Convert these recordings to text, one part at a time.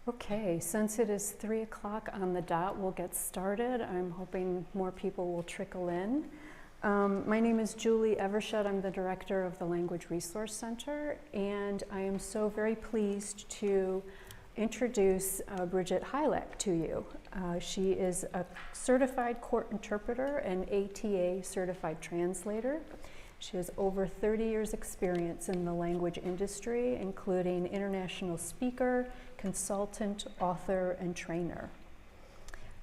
Okay, since it is 3 o'clock on the dot, we'll get started. I'm hoping more people will trickle in. My name is Julie Evershed. I'm the director of the Language Resource Center, and I am so very pleased to introduce Bridget Hylak to you. She is a certified court interpreter and ATA certified translator. She has over 30 years experience in the language industry, including international speaker, consultant, author, and trainer.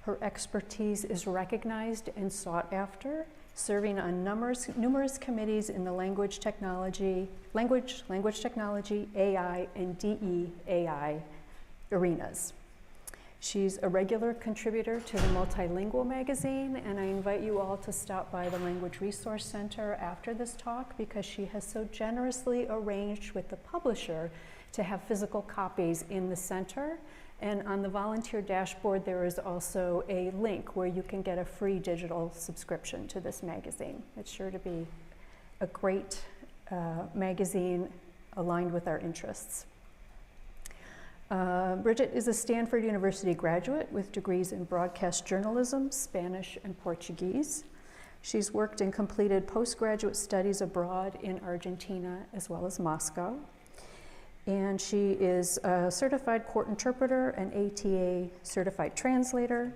Her expertise is recognized and sought after, serving on numerous committees in the language technology, AI, and DE/AI arenas. She's a regular contributor to the Multilingual magazine, and I invite you all to stop by the Language Resource Center after this talk because she has so generously arranged with the publisher to have physical copies in the center. And on the volunteer dashboard, there is also a link where you can get a free digital subscription to this magazine. It's sure to be a great magazine aligned with our interests. Bridget is a Stanford University graduate with degrees in broadcast journalism, Spanish, and Portuguese. She's worked and completed postgraduate studies abroad in Argentina as well as Moscow. And she is a certified court interpreter and ATA certified translator,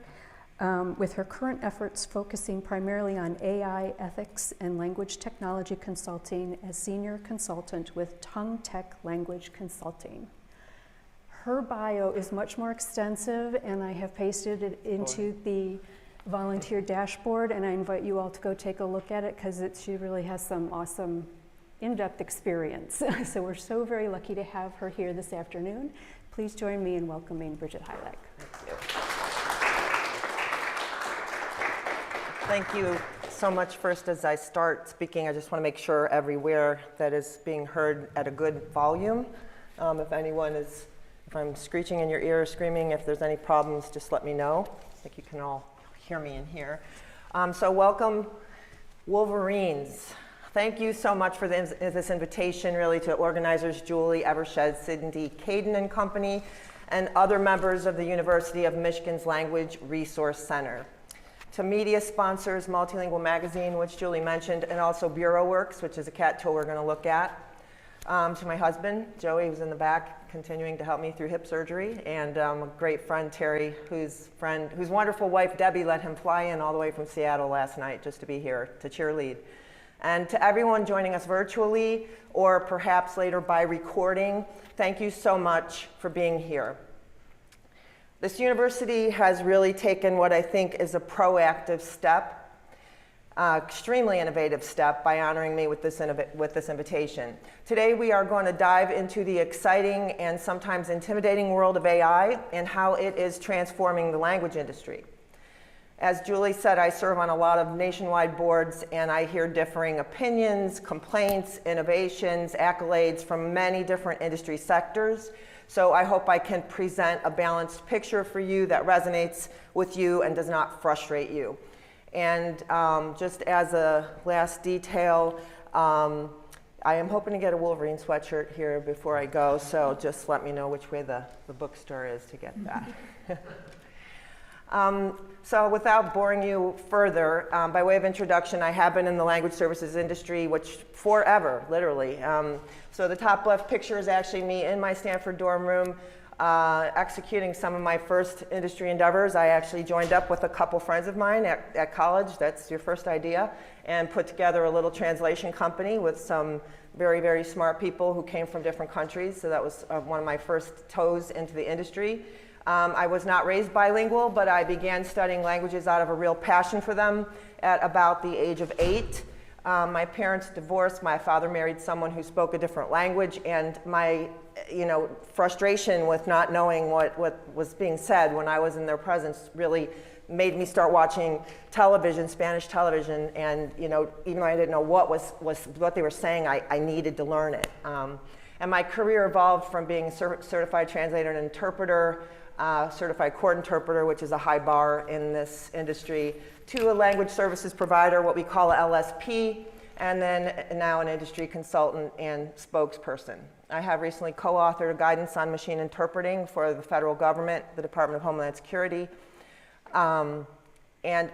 with her current efforts focusing primarily on AI, ethics, and language technology consulting as senior consultant with Tongue Tech Language Consulting. Her bio is much more extensive, and I have pasted it into the volunteer dashboard, and I invite you all to go take a look at it because she really has some awesome in-depth experience. So we're so very lucky to have her here this afternoon. Please join me in welcoming Bridget Hylak. Thank you so much. First, as I start speaking, I just want to make sure everywhere that is being heard at a good volume. If I'm screeching in your ear or screaming, if there's any problems, just let me know. I think you can all hear me in here. So welcome, Wolverines. Thank you so much for this invitation, really, to organizers Julie Evershed, Cindy Caden and Company, and other members of the University of Michigan's Language Resource Center. To media sponsors, Multilingual Magazine, which Julie mentioned, and also Bureau Works, which is a CAT tool we're going to look at. To my husband, Joey, who's in the back, continuing to help me through hip surgery, and a great friend, Terry, whose wonderful wife, Debbie, let him fly in all the way from Seattle last night just to be here to cheerlead. And to everyone joining us virtually, or perhaps later by recording, thank you so much for being here. This university has really taken what I think is a proactive step, extremely innovative step, by honoring me with this invitation. Today we are going to dive into the exciting and sometimes intimidating world of AI and how it is transforming the language industry. As Julie said, I serve on a lot of nationwide boards, and I hear differing opinions, complaints, innovations, accolades from many different industry sectors. So I hope I can present a balanced picture for you that resonates with you and does not frustrate you. And just as a last detail, I am hoping to get a Wolverine sweatshirt here before I go, so just let me know which way the bookstore is to get that. So without boring you further, by way of introduction, I have been in the language services industry, which forever, literally. So the top left picture is actually me in my Stanford dorm room, executing some of my first industry endeavors. I actually joined up with a couple friends of mine at college, that's your first idea, and put together a little translation company with some very, very smart people who came from different countries. So that was one of my first toes into the industry. I was not raised bilingual, but I began studying languages out of a real passion for them at about the age of 8. My parents divorced. My father married someone who spoke a different language, and my frustration with not knowing what was being said when I was in their presence really made me start watching television, Spanish television, and even though I didn't know what they were saying, I needed to learn it. And my career evolved from being a certified translator and interpreter, certified court interpreter, which is a high bar in this industry, to a language services provider, what we call a LSP, and then now an industry consultant and spokesperson. I have recently co-authored a guidance on machine interpreting for the federal government, the Department of Homeland Security. And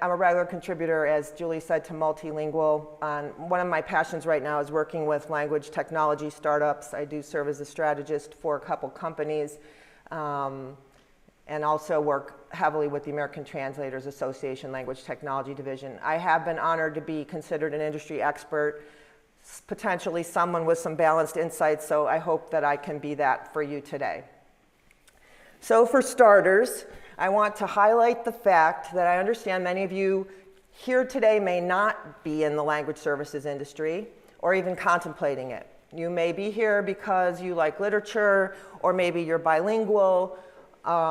I'm a regular contributor, as Julie said, to Multilingual. One of my passions right now is working with language technology startups. I do serve as a strategist for a couple companies, and also work heavily with the American Translators Association Language Technology Division. I have been honored to be considered an industry expert, potentially someone with some balanced insights, so I hope that I can be that for you today. So for starters, I want to highlight the fact that I understand many of you here today may not be in the language services industry or even contemplating it. You may be here because you like literature, or maybe you're bilingual,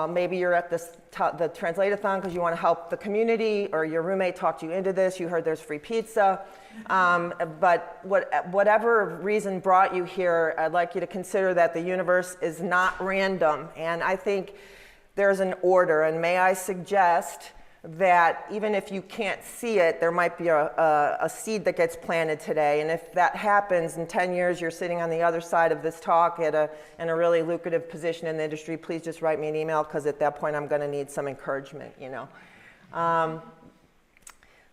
maybe you're at the Translate-a-Thon because you want to help the community, or your roommate talked you into this, you heard there's free pizza. But whatever reason brought you here, I'd like you to consider that the universe is not random. And I think there's an order. And may I suggest that even if you can't see it, there might be a seed that gets planted today. And if that happens, in 10 years, you're sitting on the other side of this talk in a really lucrative position in the industry, please just write me an email, because at that point, I'm going to need some encouragement, you know.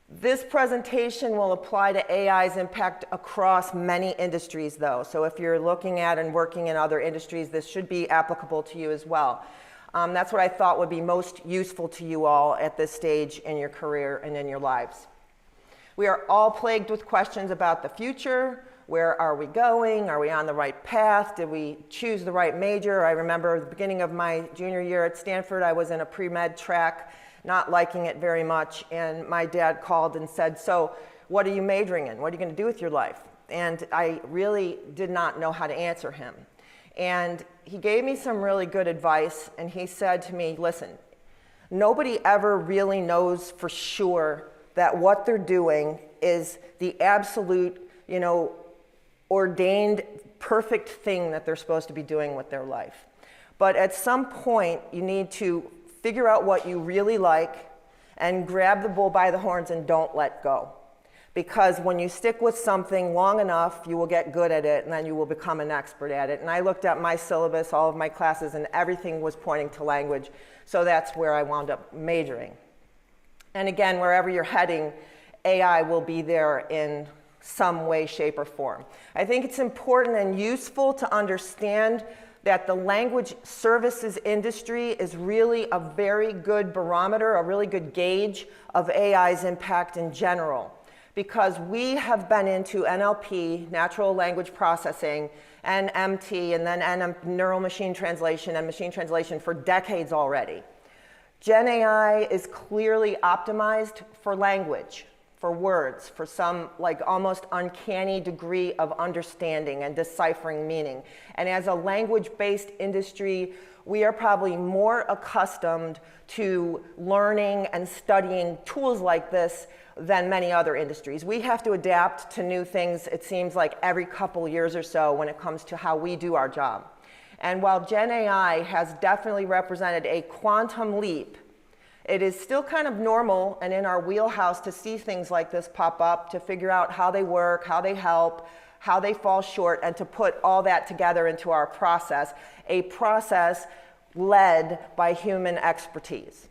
This presentation will apply to AI's impact across many industries, though. So if you're looking at and working in other industries, this should be applicable to you as well. That's what I thought would be most useful to you all at this stage in your career and in your lives. We are all plagued with questions about the future. Where are we going? Are we on the right path? Did we choose the right major? I remember at the beginning of my junior year at Stanford, I was in a pre-med track, not liking it very much, and my dad called and said, so what are you majoring in? What are you going to do with your life? And I really did not know how to answer him. And he gave me some really good advice, and he said to me, listen, nobody ever really knows for sure that what they're doing is the absolute, you know, ordained perfect thing that they're supposed to be doing with their life. But at some point, you need to figure out what you really like and grab the bull by the horns and don't let go. Because when you stick with something long enough, you will get good at it, and then you will become an expert at it. And I looked at my syllabus, all of my classes, and everything was pointing to language. So that's where I wound up majoring. And again, wherever you're heading, AI will be there in some way, shape, or form. I think it's important and useful to understand that the language services industry is really a very good barometer, a really good gauge of AI's impact in general. Because we have been into NLP, natural language processing, and MT, and then neural machine translation and machine translation for decades already. Gen AI is clearly optimized for language, for words, for some like almost uncanny degree of understanding and deciphering meaning. And as a language-based industry, we are probably more accustomed to learning and studying tools like this than many other industries. We have to adapt to new things, it seems like every couple years or so when it comes to how we do our job. And while Gen AI has definitely represented a quantum leap, it is still kind of normal and in our wheelhouse to see things like this pop up, to figure out how they work, how they help, how they fall short, and to put all that together into our process, a process led by human expertise.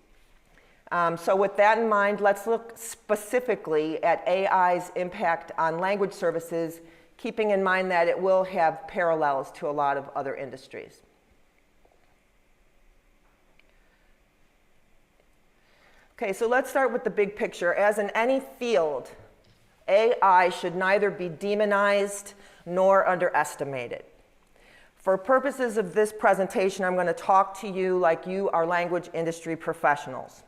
So with that in mind, let's look specifically at AI's impact on language services, keeping in mind that it will have parallels to a lot of other industries. Okay, so let's start with the big picture. As in any field, AI should neither be demonized nor underestimated. For purposes of this presentation, I'm going to talk to you like you are language industry professionals.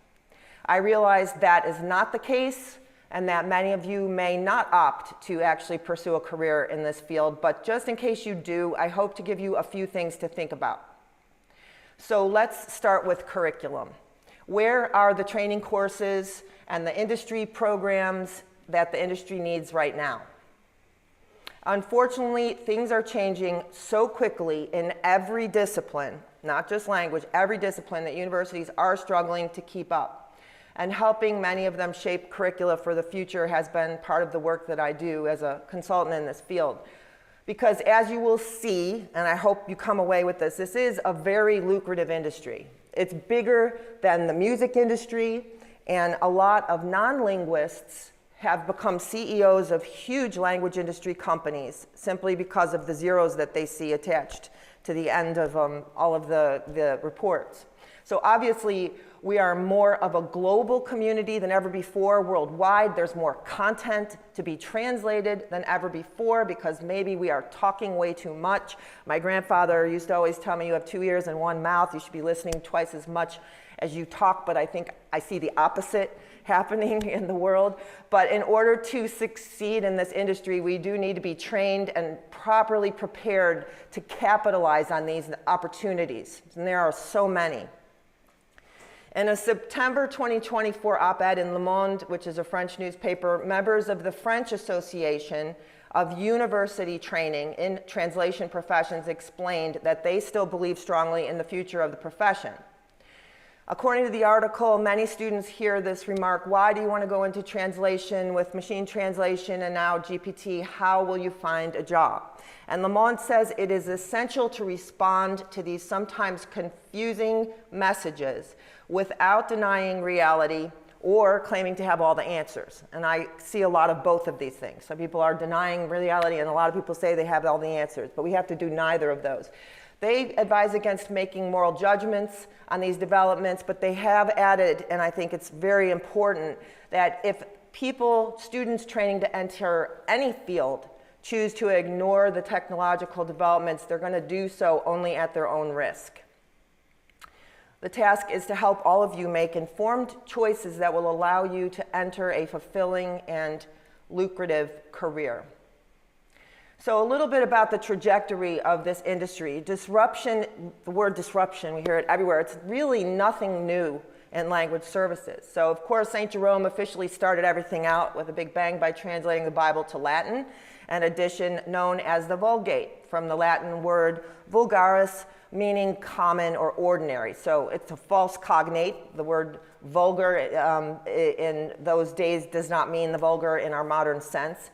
I realize that is not the case, and that many of you may not opt to actually pursue a career in this field, but just in case you do, I hope to give you a few things to think about. So let's start with curriculum. Where are the training courses and the industry programs that the industry needs right now? Unfortunately, things are changing so quickly in every discipline, not just language, every discipline, that universities are struggling to keep up. And helping many of them shape curricula for the future has been part of the work that I do as a consultant in this field. Because as you will see, and I hope you come away with this, this is a very lucrative industry. It's bigger than the music industry, and a lot of non-linguists have become CEOs of huge language industry companies simply because of the zeros that they see attached to the end of all of the reports. So obviously, we are more of a global community than ever before worldwide. There's more content to be translated than ever before because maybe we are talking way too much. My grandfather used to always tell me, you have 2 ears and 1 mouth. You should be listening twice as much as you talk, but I think I see the opposite happening in the world. But in order to succeed in this industry, we do need to be trained and properly prepared to capitalize on these opportunities. And there are so many. In a September 2024 op-ed in Le Monde, which is a French newspaper, members of the French Association of University Training in Translation Professions explained that they still believe strongly in the future of the profession. According to the article, many students hear this remark, why do you want to go into translation with machine translation and now GPT? How will you find a job? And Le Monde says it is essential to respond to these sometimes confusing messages without denying reality or claiming to have all the answers. And I see a lot of both of these things. Some people are denying reality and a lot of people say they have all the answers, but we have to do neither of those. They advise against making moral judgments on these developments, but they have added, and I think it's very important, that if people, students training to enter any field, choose to ignore the technological developments, they're going to do so only at their own risk. The task is to help all of you make informed choices that will allow you to enter a fulfilling and lucrative career. So a little bit about the trajectory of this industry. Disruption, the word disruption, we hear it everywhere. It's really nothing new in language services. So of course, St. Jerome officially started everything out with a big bang by translating the Bible to Latin, an edition known as the Vulgate, from the Latin word vulgaris, meaning common or ordinary. So it's a false cognate. The word vulgar in those days does not mean the vulgar in our modern sense.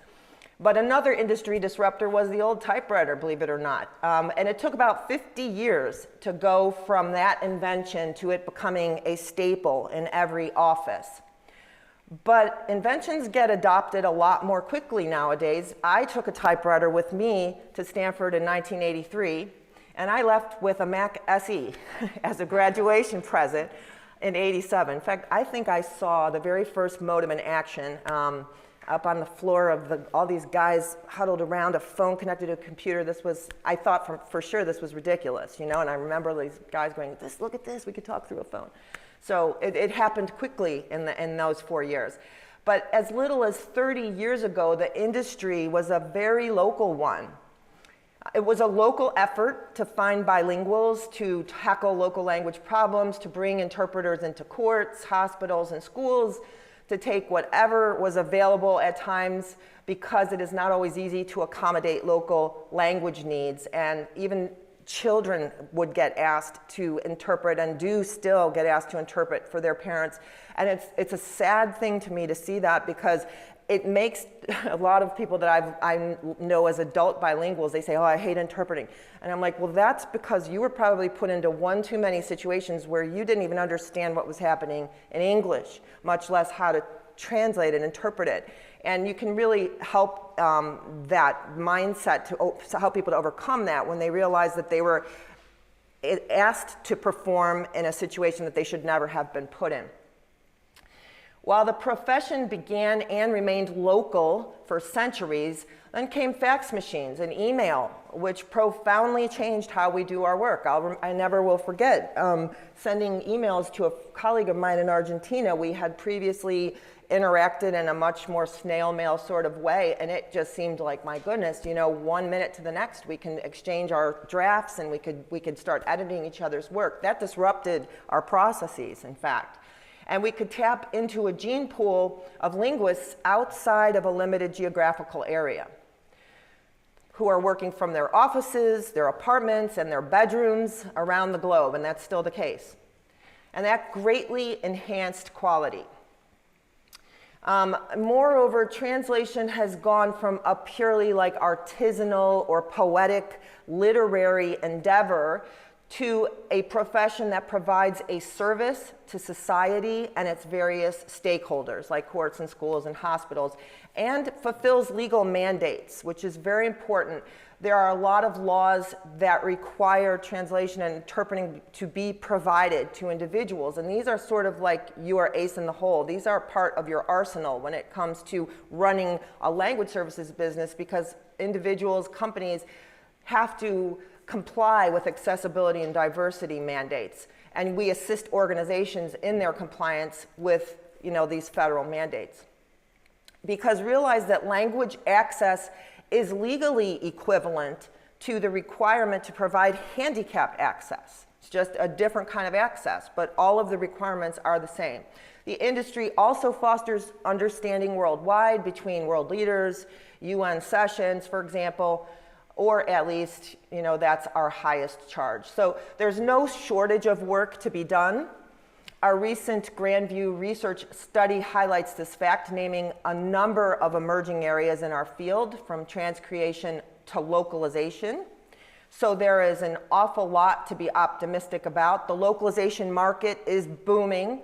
But another industry disruptor was the old typewriter, believe it or not. And it took about 50 years to go from that invention to it becoming a staple in every office. But inventions get adopted a lot more quickly nowadays. I took a typewriter with me to Stanford in 1983, and I left with a Mac SE as a graduation present in '87. In fact, I think I saw the very first modem in action up on the floor of all these guys huddled around a phone connected to a computer. This was, I thought for sure this was ridiculous, you know, and I remember these guys going, look at this, we could talk through a phone. So it happened quickly in those 4 years. But as little as 30 years ago, the industry was a very local one. It was a local effort to find bilinguals, to tackle local language problems, to bring interpreters into courts, hospitals, and schools, to take whatever was available at times, because it is not always easy to accommodate local language needs. And even children would get asked to interpret, and do still get asked to interpret for their parents. And it's a sad thing to me to see that, because it makes a lot of people that I know as adult bilinguals, they say, oh, I hate interpreting. And I'm like, well, that's because you were probably put into one too many situations where you didn't even understand what was happening in English, much less how to translate and interpret it. And you can really help that mindset, to help people to overcome that when they realize that they were asked to perform in a situation that they should never have been put in. While the profession began and remained local for centuries, then came fax machines and email, which profoundly changed how we do our work. I never will forget sending emails to a colleague of mine in Argentina. We had previously interacted in a much more snail mail sort of way, and it just seemed like, my goodness, you know, 1 minute to the next we can exchange our drafts, and we could start editing each other's work. That disrupted our processes, in fact. And we could tap into a gene pool of linguists outside of a limited geographical area, who are working from their offices, their apartments, and their bedrooms around the globe, and that's still the case. And that greatly enhanced quality. Moreover, translation has gone from a purely like artisanal or poetic literary endeavor to a profession that provides a service to society and its various stakeholders, like courts and schools and hospitals, and fulfills legal mandates, which is very important. There are a lot of laws that require translation and interpreting to be provided to individuals, and these are sort of like your ace in the hole. These are part of your arsenal when it comes to running a language services business, because individuals, companies have to comply with accessibility and diversity mandates, and we assist organizations in their compliance with, these federal mandates. Because realize that language access is legally equivalent to the requirement to provide handicap access. It's just a different kind of access, but all of the requirements are the same. The industry also fosters understanding worldwide between world leaders, UN sessions, for example, or at least, that's our highest charge. So there's no shortage of work to be done. Our recent Grandview research study highlights this fact, naming a number of emerging areas in our field, from transcreation to localization. So there is an awful lot to be optimistic about. The localization market is booming,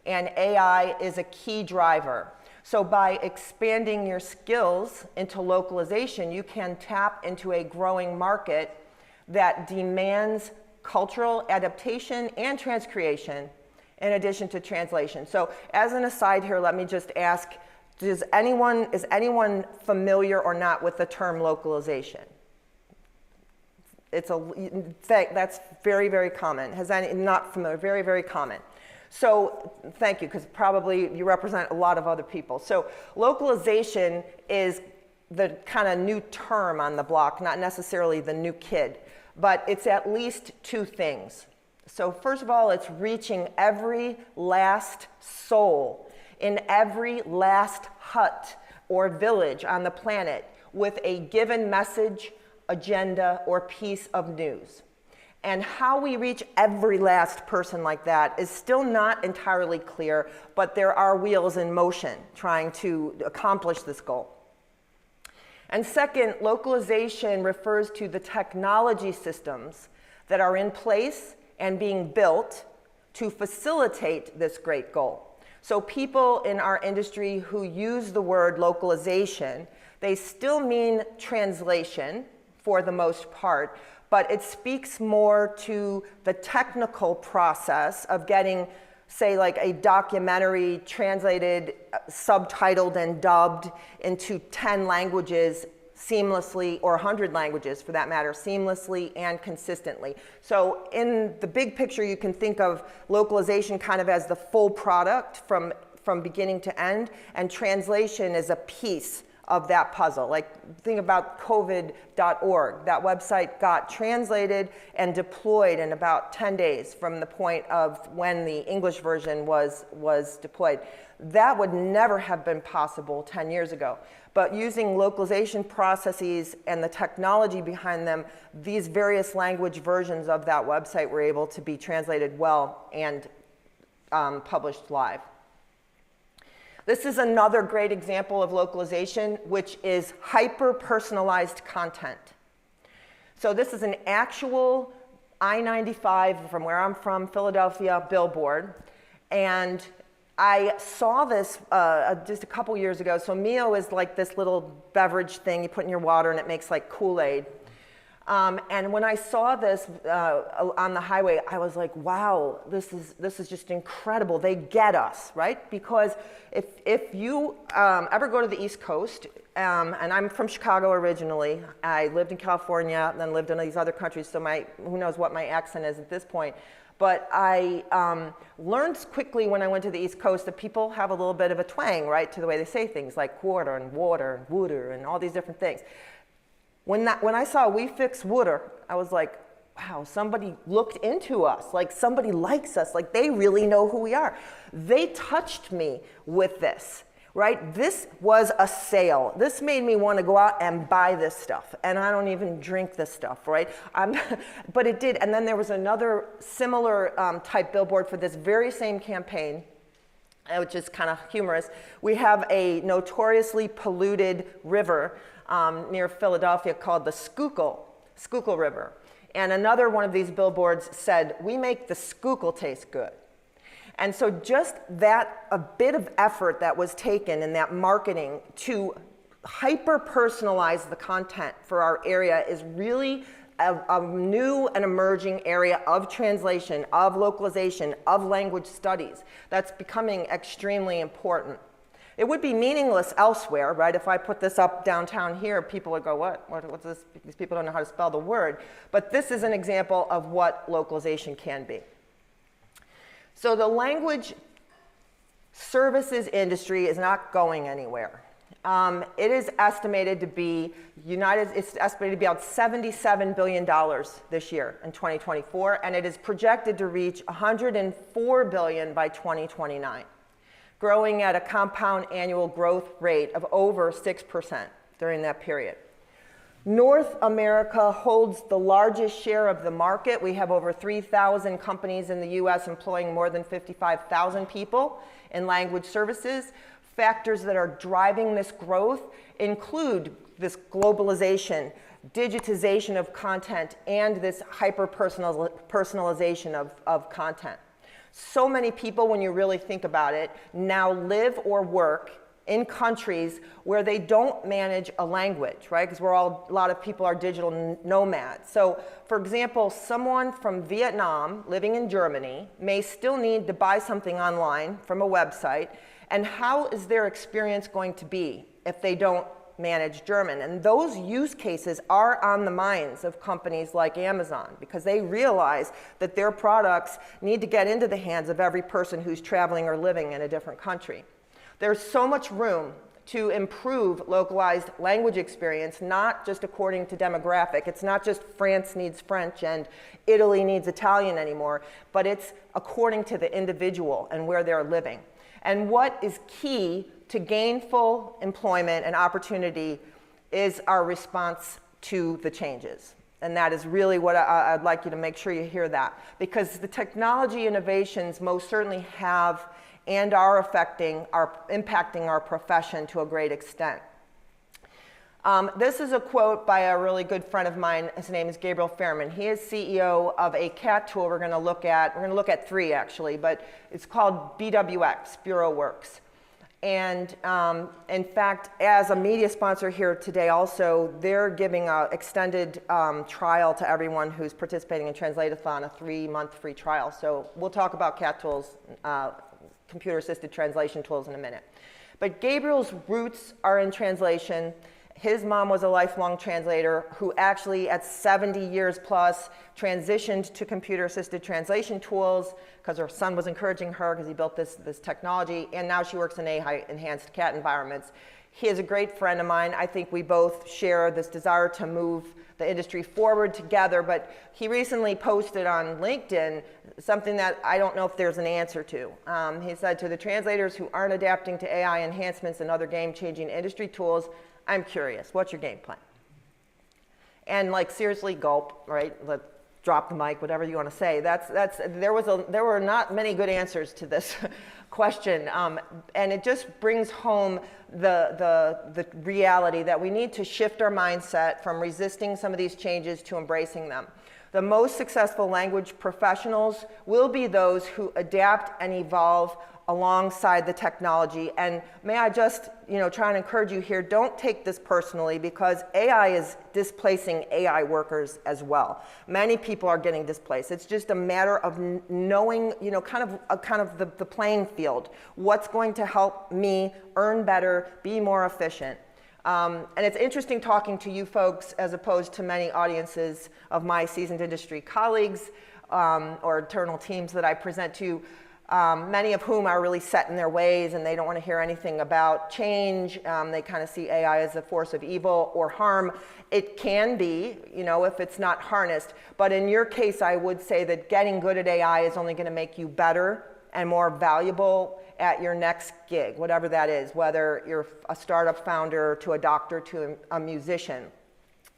and AI is a key driver. So by expanding your skills into localization, you can tap into a growing market that demands cultural adaptation and transcreation in addition to translation. So as an aside here, let me just ask, is anyone familiar or not with the term localization? That's very, very common. Not familiar, very, very common. So thank you, because probably you represent a lot of other people. So localization is the kind of new term on the block, not necessarily the new kid, but it's at least two things. So first of all, it's reaching every last soul in every last hut or village on the planet with a given message, agenda, or piece of news. And how we reach every last person like that is still not entirely clear, but there are wheels in motion trying to accomplish this goal. And second, localization refers to the technology systems that are in place and being built to facilitate this great goal. So people in our industry who use the word localization, they still mean translation for the most part, but it speaks more to the technical process of getting, say, like a documentary translated, subtitled, and dubbed into 10 languages seamlessly, or 100 languages for that matter, seamlessly and consistently. So in the big picture, you can think of localization kind of as the full product from beginning to end, and translation is a piece of that puzzle. Like, think about covid.org. That website got translated and deployed in about 10 days from the point of when the English version was deployed. That would never have been possible 10 years ago. But using localization processes and the technology behind them, these various language versions of that website were able to be translated well and published live. This is another great example of localization, which is hyper-personalized content. So this is an actual I-95, from where I'm from, Philadelphia, billboard. And I saw this just a couple years ago. So Mio is like this little beverage thing you put in your water and it makes like Kool-Aid. And when I saw this on the highway, I was like, wow, this is just incredible. They get us, right? Because if you ever go to the East Coast, and I'm from Chicago originally, I lived in California, then lived in these other countries, so who knows what my accent is at this point. But I learned quickly when I went to the East Coast that people have a little bit of a twang, right, to the way they say things, like quarter and water and wooder and all these different things. When I saw "we fix wooder," I was like, wow, somebody looked into us, like somebody likes us, like they really know who we are. They touched me with this, right? This was a sale. This made me want to go out and buy this stuff, and I don't even drink this stuff, right? But it did, and then there was another similar type billboard for this very same campaign. which is kind of humorous. We have a notoriously polluted river near Philadelphia called the Schuylkill River. And another one of these billboards said, "We make the Schuylkill taste good." And so just that, a bit of effort that was taken in that marketing to hyper-personalize the content for our area is really a new and emerging area of translation, of localization, of language studies that's becoming extremely important. It would be meaningless elsewhere, right? If I put this up downtown here, people would go, what's this? These people don't know how to spell the word. But this is an example of what localization can be. So the language services industry is not going anywhere. It is estimated to be it's estimated to be about $77 billion this year in 2024, and it is projected to reach $104 billion by 2029, growing at a compound annual growth rate of over 6% during that period. North America holds the largest share of the market. We have over 3,000 companies in the US employing more than 55,000 people in language services. Factors that are driving this growth include this globalization, digitization of content, and this hyper-personalization of content. So many people, when you really think about it, now live or work in countries where they don't manage a language, right? Because a lot of people are digital nomads. So, for example, someone from Vietnam living in Germany may still need to buy something online from a website. And how is their experience going to be if they don't manage German? And those use cases are on the minds of companies like Amazon, because they realize that their products need to get into the hands of every person who's traveling or living in a different country. There's so much room to improve localized language experience, not just according to demographic. It's not just France needs French and Italy needs Italian anymore, but it's according to the individual and where they're living. And what is key to gainful employment and opportunity is our response to the changes. And that is really what I'd like you to make sure you hear that. Because the technology innovations most certainly have and are impacting our profession to a great extent. This is a quote by a really good friend of mine. His name is Gabriel Fairman. He is CEO of a CAT tool we're going to look at. We're going to look at three, actually, but it's called BWX, Bureau Works. And in fact, as a media sponsor here today also, they're giving an extended trial to everyone who's participating in Translate-a-Thon, a 3-month free trial. So we'll talk about CAT tools, computer-assisted translation tools in a minute. But Gabriel's roots are in translation. His mom was a lifelong translator who actually at 70 years plus transitioned to computer-assisted translation tools because her son was encouraging her because he built this technology, and now she works in AI-enhanced CAT environments. He is a great friend of mine. I think we both share this desire to move the industry forward together, but he recently posted on LinkedIn something that I don't know if there's an answer to. He said, to the translators who aren't adapting to AI enhancements and other game-changing industry tools, I'm curious, what's your game plan? And like seriously, gulp, right? Drop the mic, whatever you want to say. There were not many good answers to this question, and it just brings home the reality that we need to shift our mindset from resisting some of these changes to embracing them. The most successful language professionals will be those who adapt and evolve alongside the technology. And may I just try and encourage you here, don't take this personally, because AI is displacing AI workers as well. Many people are getting displaced. It's just a matter of knowing kind of the playing field. What's going to help me earn better, be more efficient? And it's interesting talking to you folks as opposed to many audiences of my seasoned industry colleagues or internal teams that I present to. Many of whom are really set in their ways and they don't want to hear anything about change. They kind of see AI as a force of evil or harm. It can be, if it's not harnessed. But in your case, I would say that getting good at AI is only going to make you better and more valuable at your next gig, whatever that is, whether you're a startup founder to a doctor to a musician.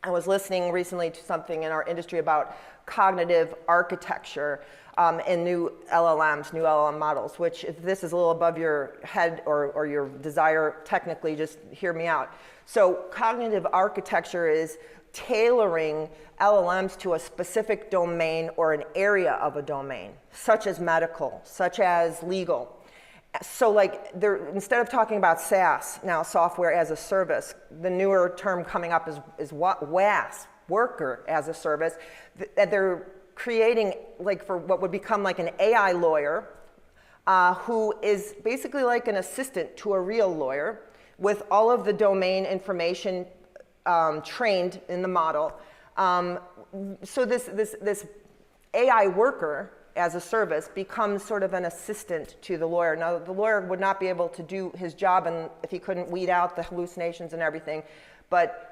I was listening recently to something in our industry about cognitive architecture. in new LLMs, new LLM models, which if this is a little above your head or your desire, technically, just hear me out. So cognitive architecture is tailoring LLMs to a specific domain or an area of a domain, such as medical, such as legal. So like instead of talking about SaaS, now software as a service, the newer term coming up is WAS, worker as a service. They're creating like for what would become like an AI lawyer who is basically like an assistant to a real lawyer with all of the domain information trained in the model. So this AI worker as a service becomes sort of an assistant to the lawyer. Now, the lawyer would not be able to do his job if he couldn't weed out the hallucinations and everything, but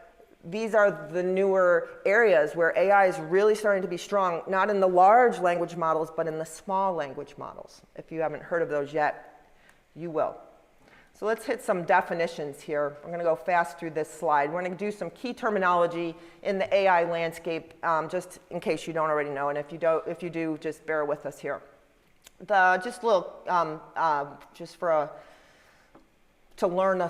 these are the newer areas where AI is really starting to be strong, not in the large language models, but in the small language models. If you haven't heard of those yet, you will. So let's hit some definitions here. I'm going to go fast through this slide. We're going to do some key terminology in the AI landscape, just in case you don't already know. And if you do, just bear with us here. Just a little, to learn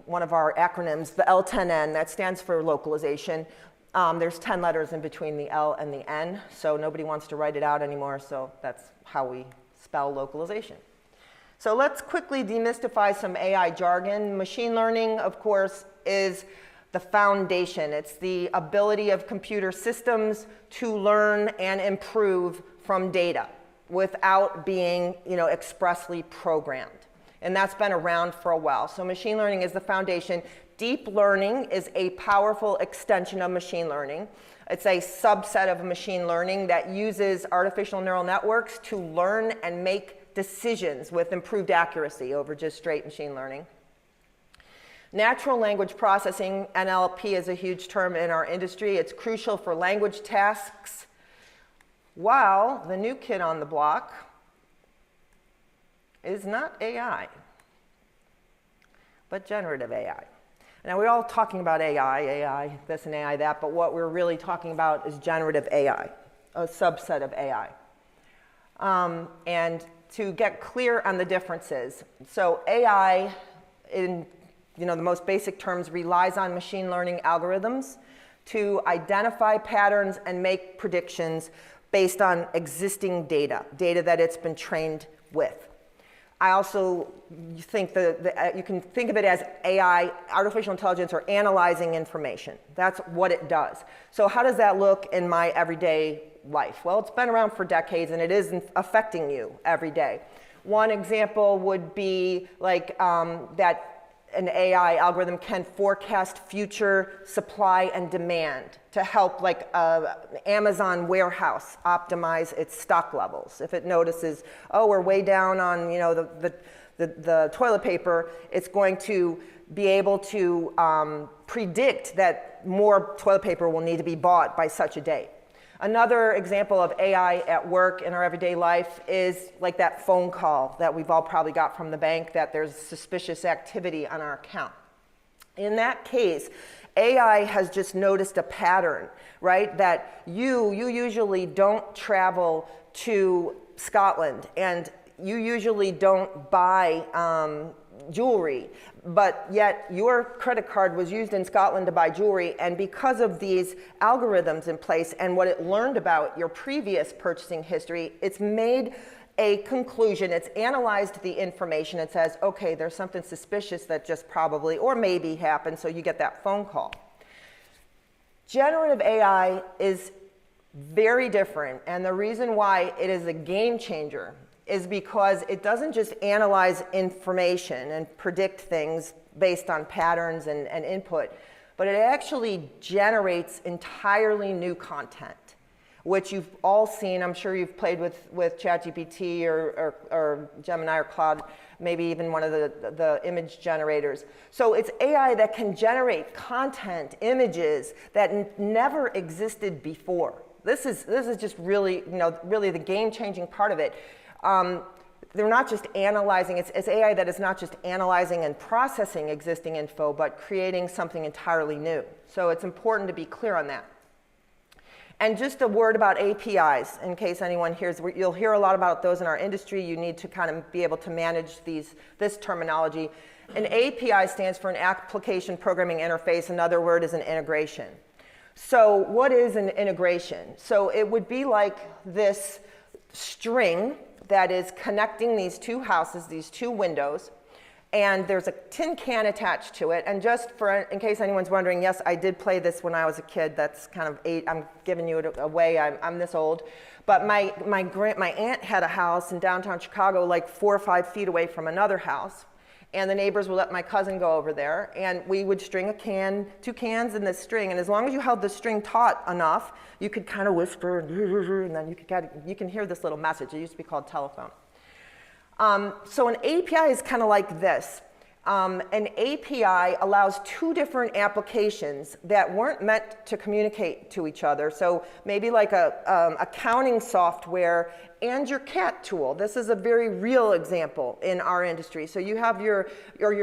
one of our acronyms, the L10N, that stands for localization. There's 10 letters in between the L and the N, so nobody wants to write it out anymore, so that's how we spell localization. So let's quickly demystify some AI jargon. Machine learning, of course, is the foundation. It's the ability of computer systems to learn and improve from data without being, expressly programmed. And that's been around for a while. So machine learning is the foundation. Deep learning is a powerful extension of machine learning. It's a subset of machine learning that uses artificial neural networks to learn and make decisions with improved accuracy over just straight machine learning. Natural language processing, NLP, is a huge term in our industry. It's crucial for language tasks, while the new kid on the block is not AI, but generative AI. Now, we're all talking about AI this and AI that, but what we're really talking about is generative AI, a subset of AI. And to get clear on the differences, so AI, in the most basic terms, relies on machine learning algorithms to identify patterns and make predictions based on existing data that it's been trained with. I also think that you can think of it as AI, artificial intelligence, or analyzing information. That's what it does. So how does that look in my everyday life? Well, it's been around for decades, and it is affecting you every day. One example would be like that an AI algorithm can forecast future supply and demand to help like Amazon warehouse optimize its stock levels. If it notices, oh, we're way down on the toilet paper, it's going to be able to predict that more toilet paper will need to be bought by such a date. Another example of AI at work in our everyday life is like that phone call that we've all probably got from the bank that there's suspicious activity on our account. In that case, AI has just noticed a pattern, right? That you usually don't travel to Scotland, and you usually don't buy jewelry, but yet your credit card was used in Scotland to buy jewelry, and because of these algorithms in place and what it learned about your previous purchasing history, it's made a conclusion. It's analyzed the information. It says, okay, there's something suspicious that just probably or maybe happened, so you get that phone call. Generative AI is very different, and the reason why it is a game changer is because it doesn't just analyze information and predict things based on patterns and input, but it actually generates entirely new content, which you've all seen. I'm sure you've played with ChatGPT or Gemini or Claude, maybe even one of the image generators. So it's AI that can generate content, images that never existed before. This is just really, really the game-changing part of it. They're not just analyzing, it's AI that is not just analyzing and processing existing info, but creating something entirely new. So it's important to be clear on that. And just a word about APIs, in case anyone hears, you'll hear a lot about those in our industry. You need to kind of be able to manage this terminology. An API stands for an application programming interface. Another word is an integration. So what is an integration? So it would be like this string that is connecting these two houses, these two windows, and there's a tin can attached to it. And just in case anyone's wondering, yes, I did play this when I was a kid. That's kind of I'm giving you it away. I'm this old. But my aunt had a house in downtown Chicago, like 4 or 5 feet away from another house. And the neighbors would let my cousin go over there, and we would string 2 cans in this string. And as long as you held the string taut enough, you could kind of whisper, and then you can hear this little message. It used to be called telephone. So an API is kind of like this. An API allows 2 different applications that weren't meant to communicate to each other. So maybe like accounting software and your CAT tool. This is a very real example in our industry. So you have your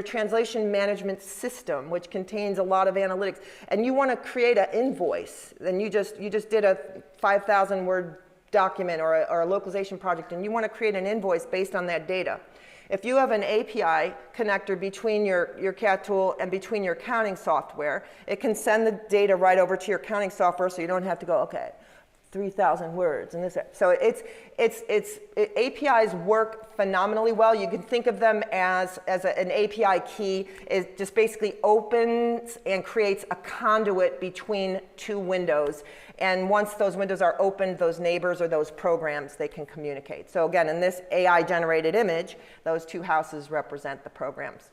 translation management system, which contains a lot of analytics, and you want to create an invoice. And you just did a 5,000 word document or a localization project, and you want to create an invoice based on that data. If you have an API connector between your CAT tool and between your accounting software, it can send the data right over to your accounting software, so you don't have to go, okay, 3,000 words and this. So APIs work phenomenally well. You can think of them as an API key. It just basically opens and creates a conduit between 2 windows. And once those windows are opened, those neighbors or those programs, they can communicate. So again, in this AI-generated image, those 2 houses represent the programs.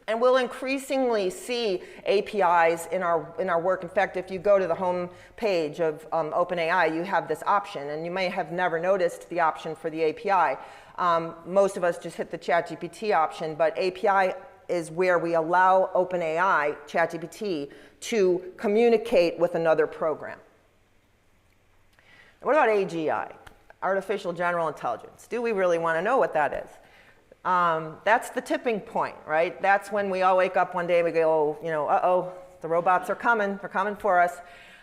And we'll increasingly see APIs in our work. In fact, if you go to the home page of OpenAI, you have this option. And you may have never noticed the option for the API. Most of us just hit the ChatGPT option, but API is where we allow OpenAI, ChatGPT, to communicate with another program. What about AGI, Artificial General Intelligence? Do we really want to know what that is? That's the tipping point, right? That's when we all wake up one day and we go, oh, uh-oh, the robots are coming. They're coming for us.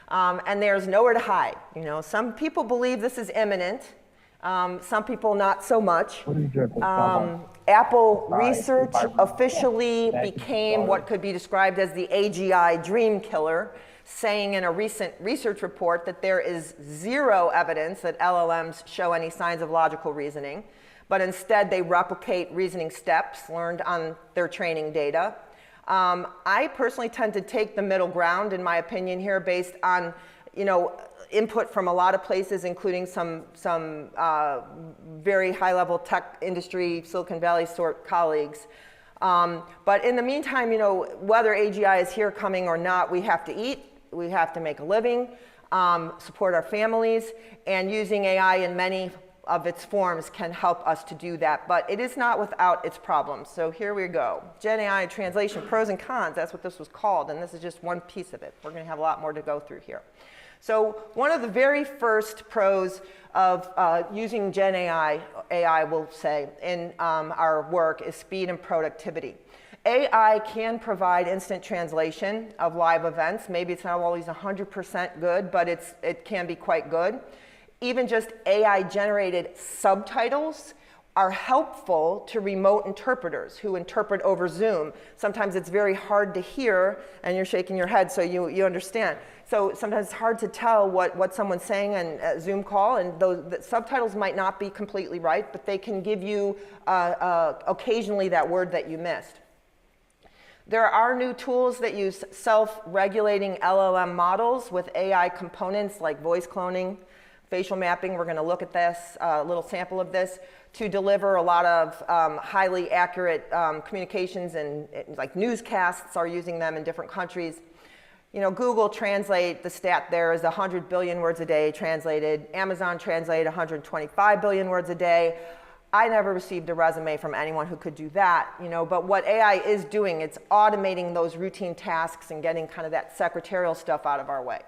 And there's nowhere to hide. Some people believe this is imminent. Some people not so much. Apple Research officially became what could be described as the AGI dream killer, saying in a recent research report that there is 0 evidence that LLMs show any signs of logical reasoning, but instead they replicate reasoning steps learned on their training data. I personally tend to take the middle ground, in my opinion, here, based on input from a lot of places, including some very high-level tech industry, Silicon Valley sort colleagues. But in the meantime, whether AGI is here coming or not, we have to eat, we have to make a living, support our families, and using AI in many of its forms can help us to do that. But it is not without its problems. So here we go. Gen AI translation, pros and cons, that's what this was called, and this is just one piece of it. We're going to have a lot more to go through here. So one of the very first pros of using Gen AI will say, in our work is speed and productivity. AI can provide instant translation of live events. Maybe it's not always 100% good, but it can be quite good. Even just AI-generated subtitles are helpful to remote interpreters who interpret over Zoom. Sometimes it's very hard to hear, and you're shaking your head so you understand. So sometimes it's hard to tell what someone's saying on a Zoom call, and the subtitles might not be completely right, but they can give you occasionally that word that you missed. There are new tools that use self-regulating LLM models with AI components like voice cloning, facial mapping. We're going to look at this, a little sample of this, to deliver a lot of highly accurate communications, and like newscasts are using them in different countries. Google Translate, the stat there is 100 billion words a day translated. Amazon Translate, 125 billion words a day. I never received a resume from anyone who could do that, but what AI is doing, it's automating those routine tasks and getting kind of that secretarial stuff out of our way.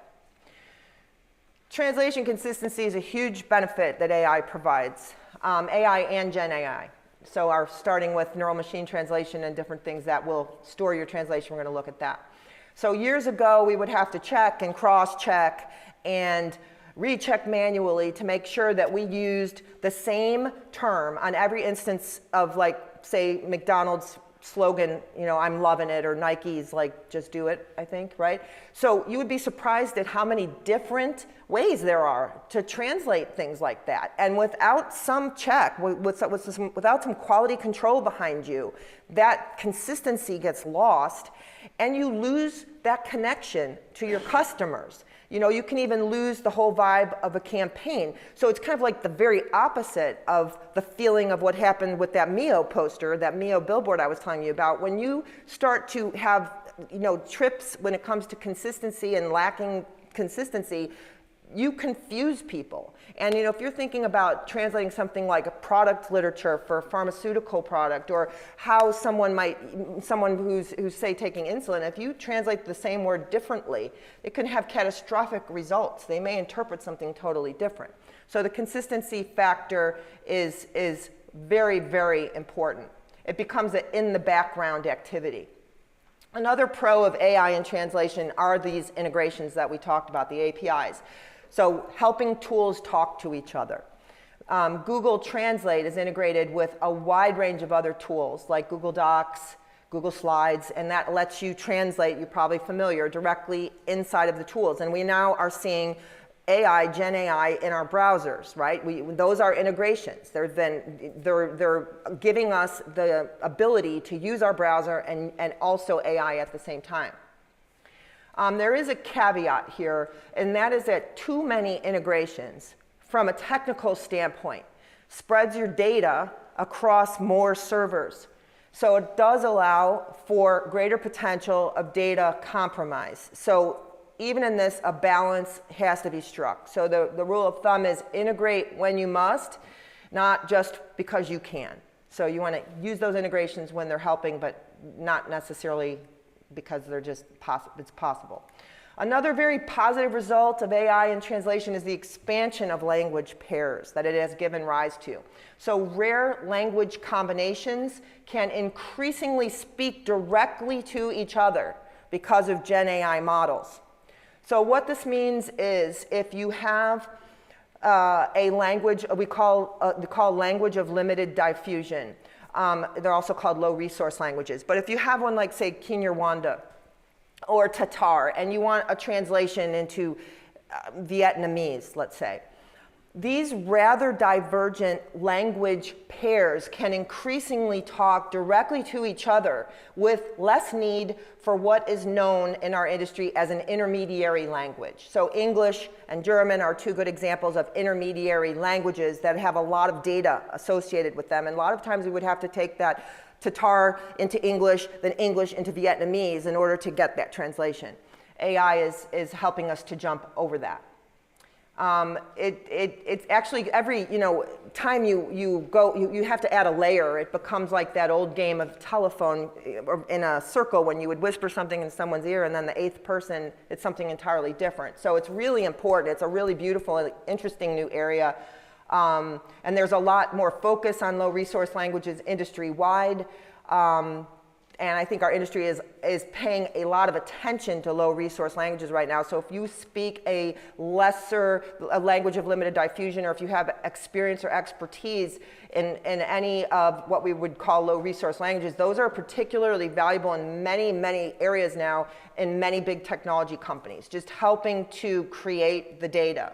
Translation consistency is a huge benefit that AI provides, AI and Gen AI. So starting with neural machine translation and different things that will store your translation, we're going to look at that. So years ago, we would have to check and cross-check and recheck manually to make sure that we used the same term on every instance of, like, say, McDonald's slogan, you know, I'm loving it, or Nike's, like, just do it, I think, right? So you would be surprised at how many different ways there are to translate things like that. And without some check, without some quality control behind you, that consistency gets lost, and you lose that connection to your customers. You know, you can even lose the whole vibe of a campaign. So it's kind of like the very opposite of the feeling of what happened with that Mio poster, that Mio billboard I was telling you about. When you start to have, you know, trips when it comes to consistency and lacking consistency, you confuse people. And, you know, if you're thinking about translating something like a product literature for a pharmaceutical product, or how someone who's say taking insulin, if you translate the same word differently, it can have catastrophic results. They may interpret something totally different. So the consistency factor is very, very important. It becomes an in the background activity. Another pro of AI in translation are these integrations that we talked about, the APIs. So helping tools talk to each other. Google Translate is integrated with a wide range of other tools like Google Docs, Google Slides, and that lets you translate, you're probably familiar, directly inside of the tools. And we now are seeing AI, Gen AI in our browsers, right? Those are integrations. They're giving us the ability to use our browser and also AI at the same time. There is a caveat here, and that is that too many integrations from a technical standpoint spreads your data across more servers. So it does allow for greater potential of data compromise. So even in this, a balance has to be struck. So the rule of thumb is integrate when you must, not just because you can. So you want to use those integrations when they're helping, but not necessarily because they're just it's possible. Another very positive result of AI in translation is the expansion of language pairs that it has given rise to. So rare language combinations can increasingly speak directly to each other because of Gen AI models. So what this means is if you have a language we call language of limited diffusion. They're also called low resource languages. But if you have one like, say, Kinyarwanda or Tatar, and you want a translation into Vietnamese, let's say, these rather divergent language pairs can increasingly talk directly to each other with less need for what is known in our industry as an intermediary language. So English and German are two good examples of intermediary languages that have a lot of data associated with them. And a lot of times we would have to take that Tatar into English, then English into Vietnamese in order to get that translation. AI is helping us to jump over that. It's actually every time you have to add a layer. It becomes like that old game of telephone in a circle when you would whisper something in someone's ear and then the eighth person, it's something entirely different. So it's really important. It's a really beautiful and interesting new area. And there's a lot more focus on low resource languages industry-wide. And I think our industry is paying a lot of attention to low resource languages right now. So if you speak a language of limited diffusion, or if you have experience or expertise in any of what we would call low resource languages, those are particularly valuable in many, many areas now in many big technology companies, just helping to create the data.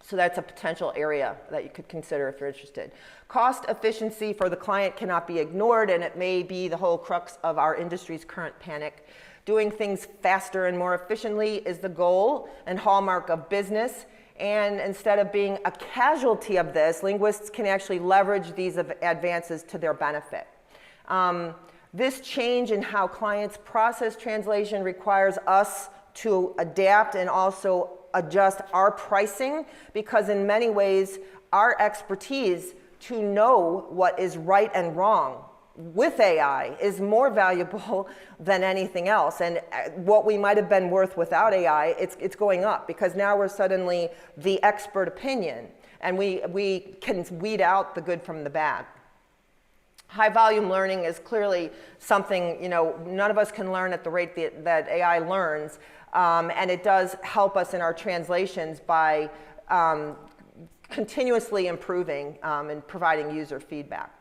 So that's a potential area that you could consider if you're interested. Cost efficiency for the client cannot be ignored, and it may be the whole crux of our industry's current panic. Doing things faster and more efficiently is the goal and hallmark of business, and instead of being a casualty of this, linguists can actually leverage these advances to their benefit. This change in how clients process translation requires us to adapt and also adjust our pricing, because in many ways our expertise to know what is right and wrong with AI is more valuable than anything else. And what we might have been worth without AI, it's going up, because now we're suddenly the expert opinion, and we can weed out the good from the bad. High volume learning is clearly something, none of us can learn at the rate that AI learns, and it does help us in our translations by continuously improving and providing user feedback.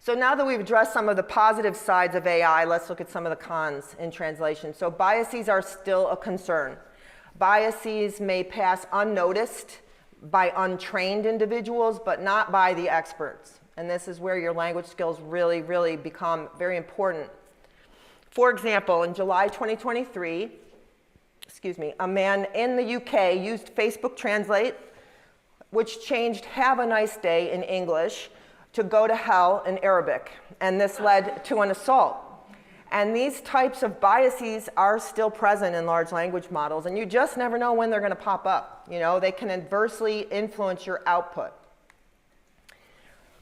So now that we've addressed some of the positive sides of AI, let's look at some of the cons in translation. So biases are still a concern. Biases may pass unnoticed by untrained individuals, but not by the experts. And this is where your language skills really, really become very important. For example, in July 2023, a man in the UK used Facebook Translate, which changed "have a nice day" in English to "go to hell" in Arabic. And this led to an assault. And these types of biases are still present in large language models, and you just never know when they're going to pop up. They can adversely influence your output.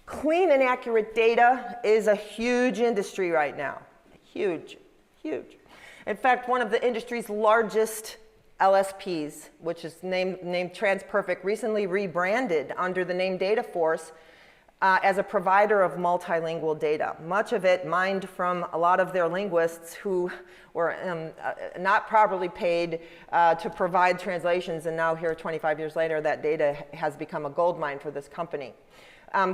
Clean and accurate data is a huge industry right now. Huge, huge. In fact, one of the industry's largest LSPs, which is named TransPerfect, recently rebranded under the name Dataforce as a provider of multilingual data. Much of it mined from a lot of their linguists who were not properly paid to provide translations, and now here 25 years later, that data has become a goldmine for this company.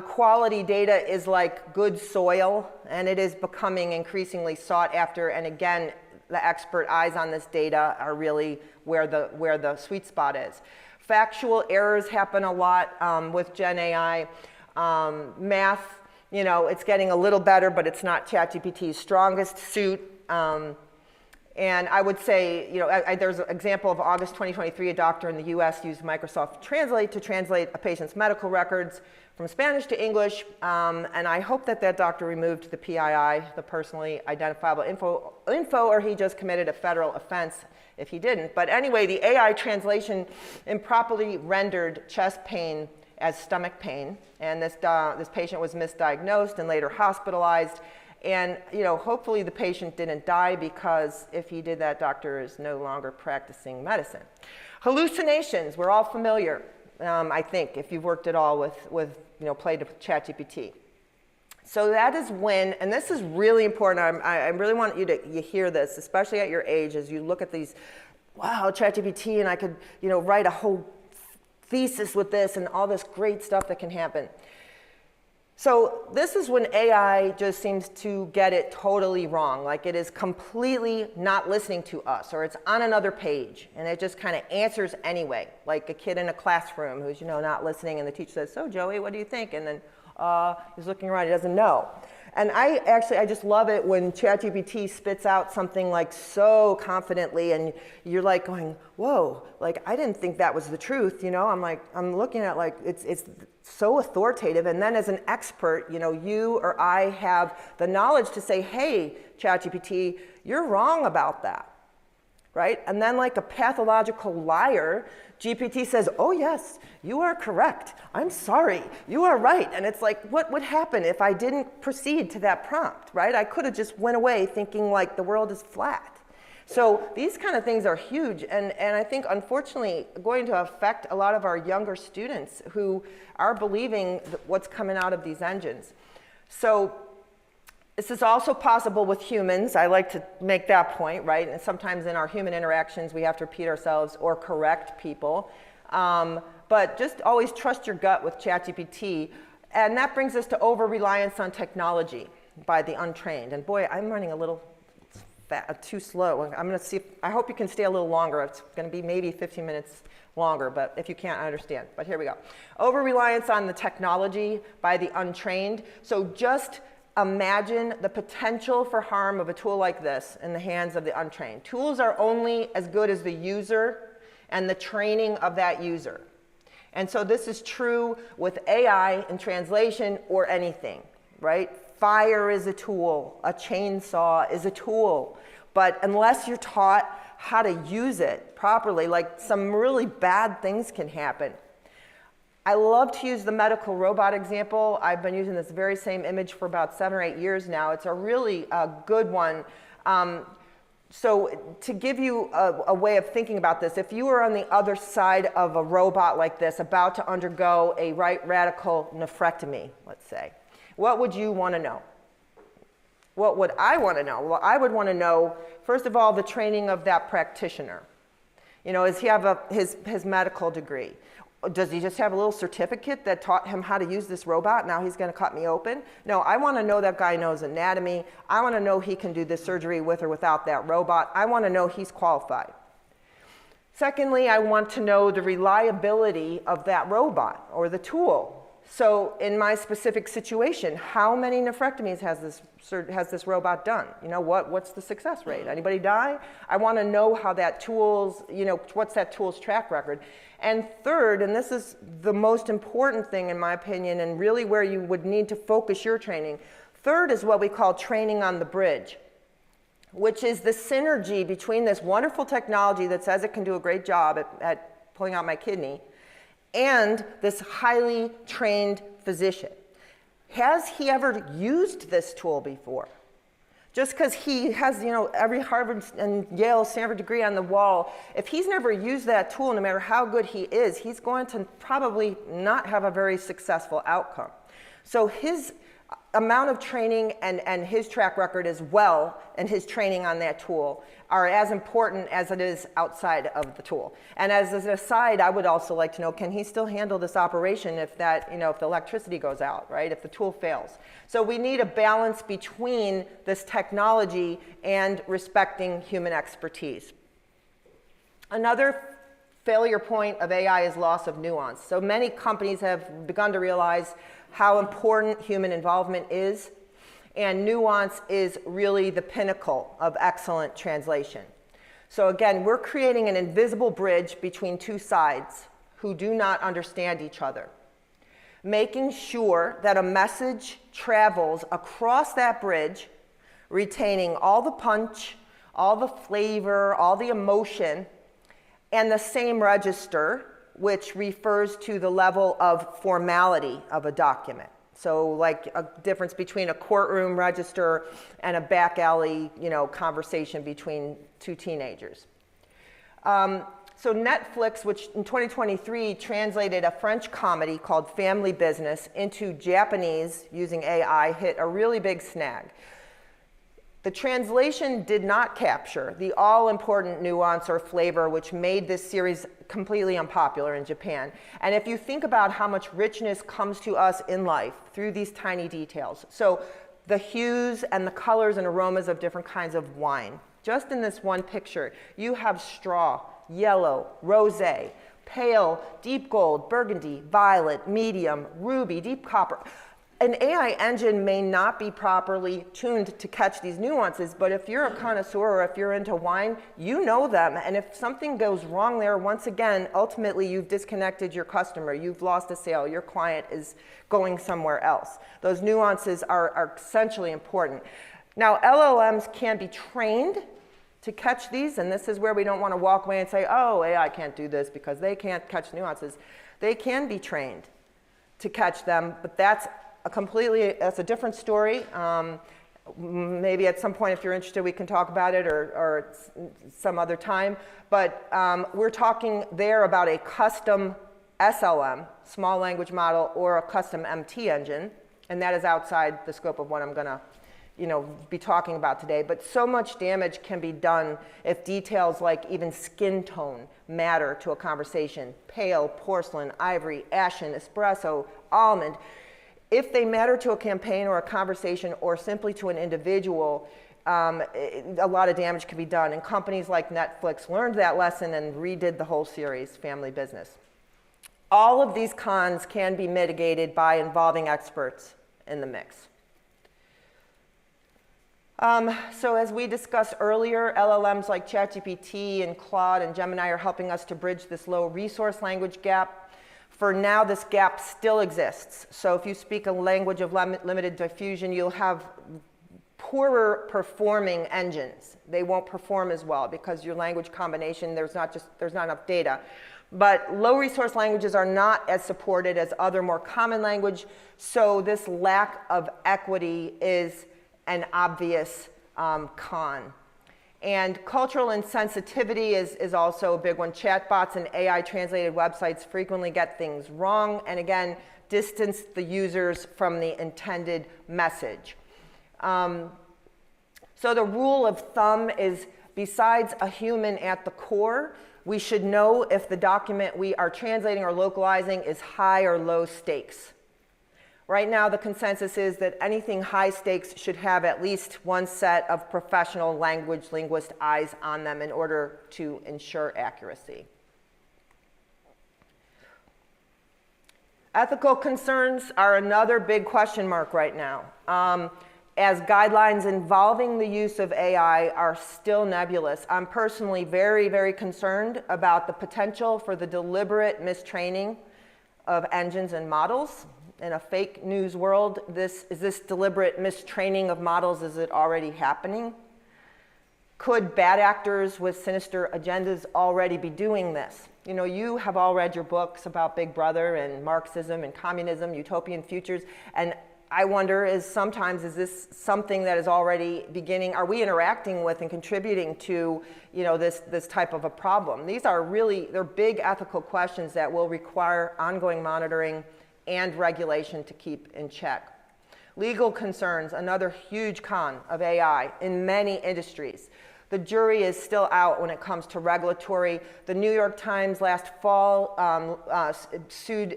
Quality data is like good soil, and it is becoming increasingly sought after, and again, the expert eyes on this data are really where the sweet spot is. Factual errors happen a lot with Gen AI. Math, it's getting a little better, but it's not ChatGPT's strongest suit. And I would say, there's an example of August 2023, a doctor in the US used Microsoft Translate to translate a patient's medical records from Spanish to English, and I hope that doctor removed the PII, the personally identifiable info, or he just committed a federal offense if he didn't. But anyway, the AI translation improperly rendered chest pain as stomach pain, and this patient was misdiagnosed and later hospitalized. And hopefully the patient didn't die, because if he did, that doctor is no longer practicing medicine. Hallucinations, we're all familiar, I think, if you've worked at all with played with ChatGPT. So that is when, and this is really important, I really want you to hear this, especially at your age, as you look at these, wow, ChatGPT, and I could write a whole thesis with this and all this great stuff that can happen. So this is when AI just seems to get it totally wrong, like it is completely not listening to us, or it's on another page, and it just kind of answers anyway, like a kid in a classroom who's not listening, and the teacher says, "So Joey, what do you think?" And then he's looking around, he doesn't know. And I just love it when ChatGPT spits out something like so confidently, and you're like going, whoa, like I didn't think that was the truth, I'm looking at like, it's so authoritative. And then as an expert, you or I have the knowledge to say, hey, ChatGPT, you're wrong about that, right? And then like a pathological liar, GPT says, oh yes, you are correct. I'm sorry, you are right. And it's like, what would happen if I didn't proceed to that prompt, right? I could have just went away thinking like the world is flat. So these kind of things are huge, and I think unfortunately going to affect a lot of our younger students who are believing what's coming out of these engines. So this is also possible with humans. I like to make that point, right? And sometimes in our human interactions, we have to repeat ourselves or correct people. But just always trust your gut with ChatGPT. And that brings us to over-reliance on technology by the untrained. And boy, I'm running a little too slow. I'm going to see I hope you can stay a little longer. It's going to be maybe 15 minutes longer, but if you can't, I understand. But here we go. Over-reliance on the technology by the untrained. So just imagine the potential for harm of a tool like this in the hands of the untrained. Tools are only as good as the user and the training of that user. And so this is true with AI in translation or anything, right? Fire is a tool, a chainsaw is a tool, but unless you're taught how to use it properly, like some really bad things can happen. I love to use the medical robot example. I've been using this very same image for about 7 or 8 years now. It's a really good one. So to give you a way of thinking about this, if you were on the other side of a robot like this, about to undergo a right radical nephrectomy, let's say, What would you want to know? What would I want to know? Well, I would want to know, first of all, the training of that practitioner. You know, does he have his medical degree? Does he just have a little certificate that taught him how to use this robot? Now he's going to cut me open? No, I want to know that guy knows anatomy. I want to know he can do this surgery with or without that robot. I want to know he's qualified. Secondly, I want to know the reliability of that robot or the tool. So in my specific situation, how many nephrectomies has this robot done? You know, what's the success rate? Anybody die? I want to know how that tool's, you know, what's that tool's track record. And third, and this is the most important thing in my opinion, and really where you would need to focus your training, third is what we call training on the bridge, which is the synergy between this wonderful technology that says it can do a great job at pulling out my kidney and this highly trained physician. Has he ever used this tool before? Just because he has, you know, every Harvard and Yale, Stanford degree on the wall, if he's never used that tool, no matter how good he is, he's going to probably not have a very successful outcome. So his amount of training and his track record as well, and his training on that tool, are as important as it is outside of the tool. And as an aside, I would also like to know, can he still handle this operation if that, you know, if the electricity goes out, right? If the tool fails. So we need a balance between this technology and respecting human expertise. Another failure point of AI is loss of nuance. So many companies have begun to realize how important human involvement is, and nuance is really the pinnacle of excellent translation. So again, we're creating an invisible bridge between two sides who do not understand each other, making sure that a message travels across that bridge, retaining all the punch, all the flavor, all the emotion, and the same register, which refers to the level of formality of a document. So like a difference between a courtroom register and a back alley, you know, conversation between two teenagers. So Netflix, which in 2023 translated a French comedy called Family Business into Japanese using AI, hit a really big snag. The translation did not capture the all-important nuance or flavor which made this series completely unpopular in Japan. And if you think about how much richness comes to us in life through these tiny details, so the hues and the colors and aromas of different kinds of wine. Just in this one picture, you have straw, yellow, rosé, pale, deep gold, burgundy, violet, medium, ruby, deep copper. An AI engine may not be properly tuned to catch these nuances, but if you're a connoisseur or if you're into wine, you know them. And if something goes wrong there, once again, ultimately you've disconnected your customer. You've lost a sale. Your client is going somewhere else. Those nuances are essentially important. Now, LLMs can be trained to catch these, and this is where we don't want to walk away and say, oh, AI can't do this because they can't catch nuances. They can be trained to catch them, but that's a different story. Maybe at some point, if you're interested, we can talk about it or some other time. But we're talking there about a custom SLM, small language model, or a custom MT engine, and that is outside the scope of what I'm going to, be talking about today. But so much damage can be done if details like even skin tone matter to a conversation. Pale, porcelain, ivory, ashen, espresso, almond. If they matter to a campaign or a conversation or simply to an individual, a lot of damage can be done. And companies like Netflix learned that lesson and redid the whole series, Family Business. All of these cons can be mitigated by involving experts in the mix. So as we discussed earlier, LLMs like ChatGPT and Claude and Gemini are helping us to bridge this low resource language gap. For now, this gap still exists. So if you speak a language of limited diffusion, you'll have poorer performing engines. They won't perform as well because your language combination, there's not enough data. But low resource languages are not as supported as other more common language. So this lack of equity is an obvious con. And cultural insensitivity is also a big one. Chatbots and AI translated websites frequently get things wrong. And again, distance the users from the intended message. So the rule of thumb is, besides a human at the core, we should know if the document we are translating or localizing is high or low stakes. Right now, the consensus is that anything high stakes should have at least one set of professional language linguist eyes on them in order to ensure accuracy. Ethical concerns are another big question mark right now, as guidelines involving the use of AI are still nebulous. I'm personally very, very concerned about the potential for the deliberate mistraining of engines and models. In a fake news world, is this deliberate mistraining of models, is it already happening? Could bad actors with sinister agendas already be doing this? You know, you have all read your books about Big Brother and Marxism and communism, utopian futures, and I wonder is this something that is already beginning? Are we interacting with and contributing to, you know, this type of a problem? These are they're big ethical questions that will require ongoing monitoring and regulation to keep in check. Legal concerns, another huge con of AI in many industries. The jury is still out when it comes to regulatory. The New York Times last fall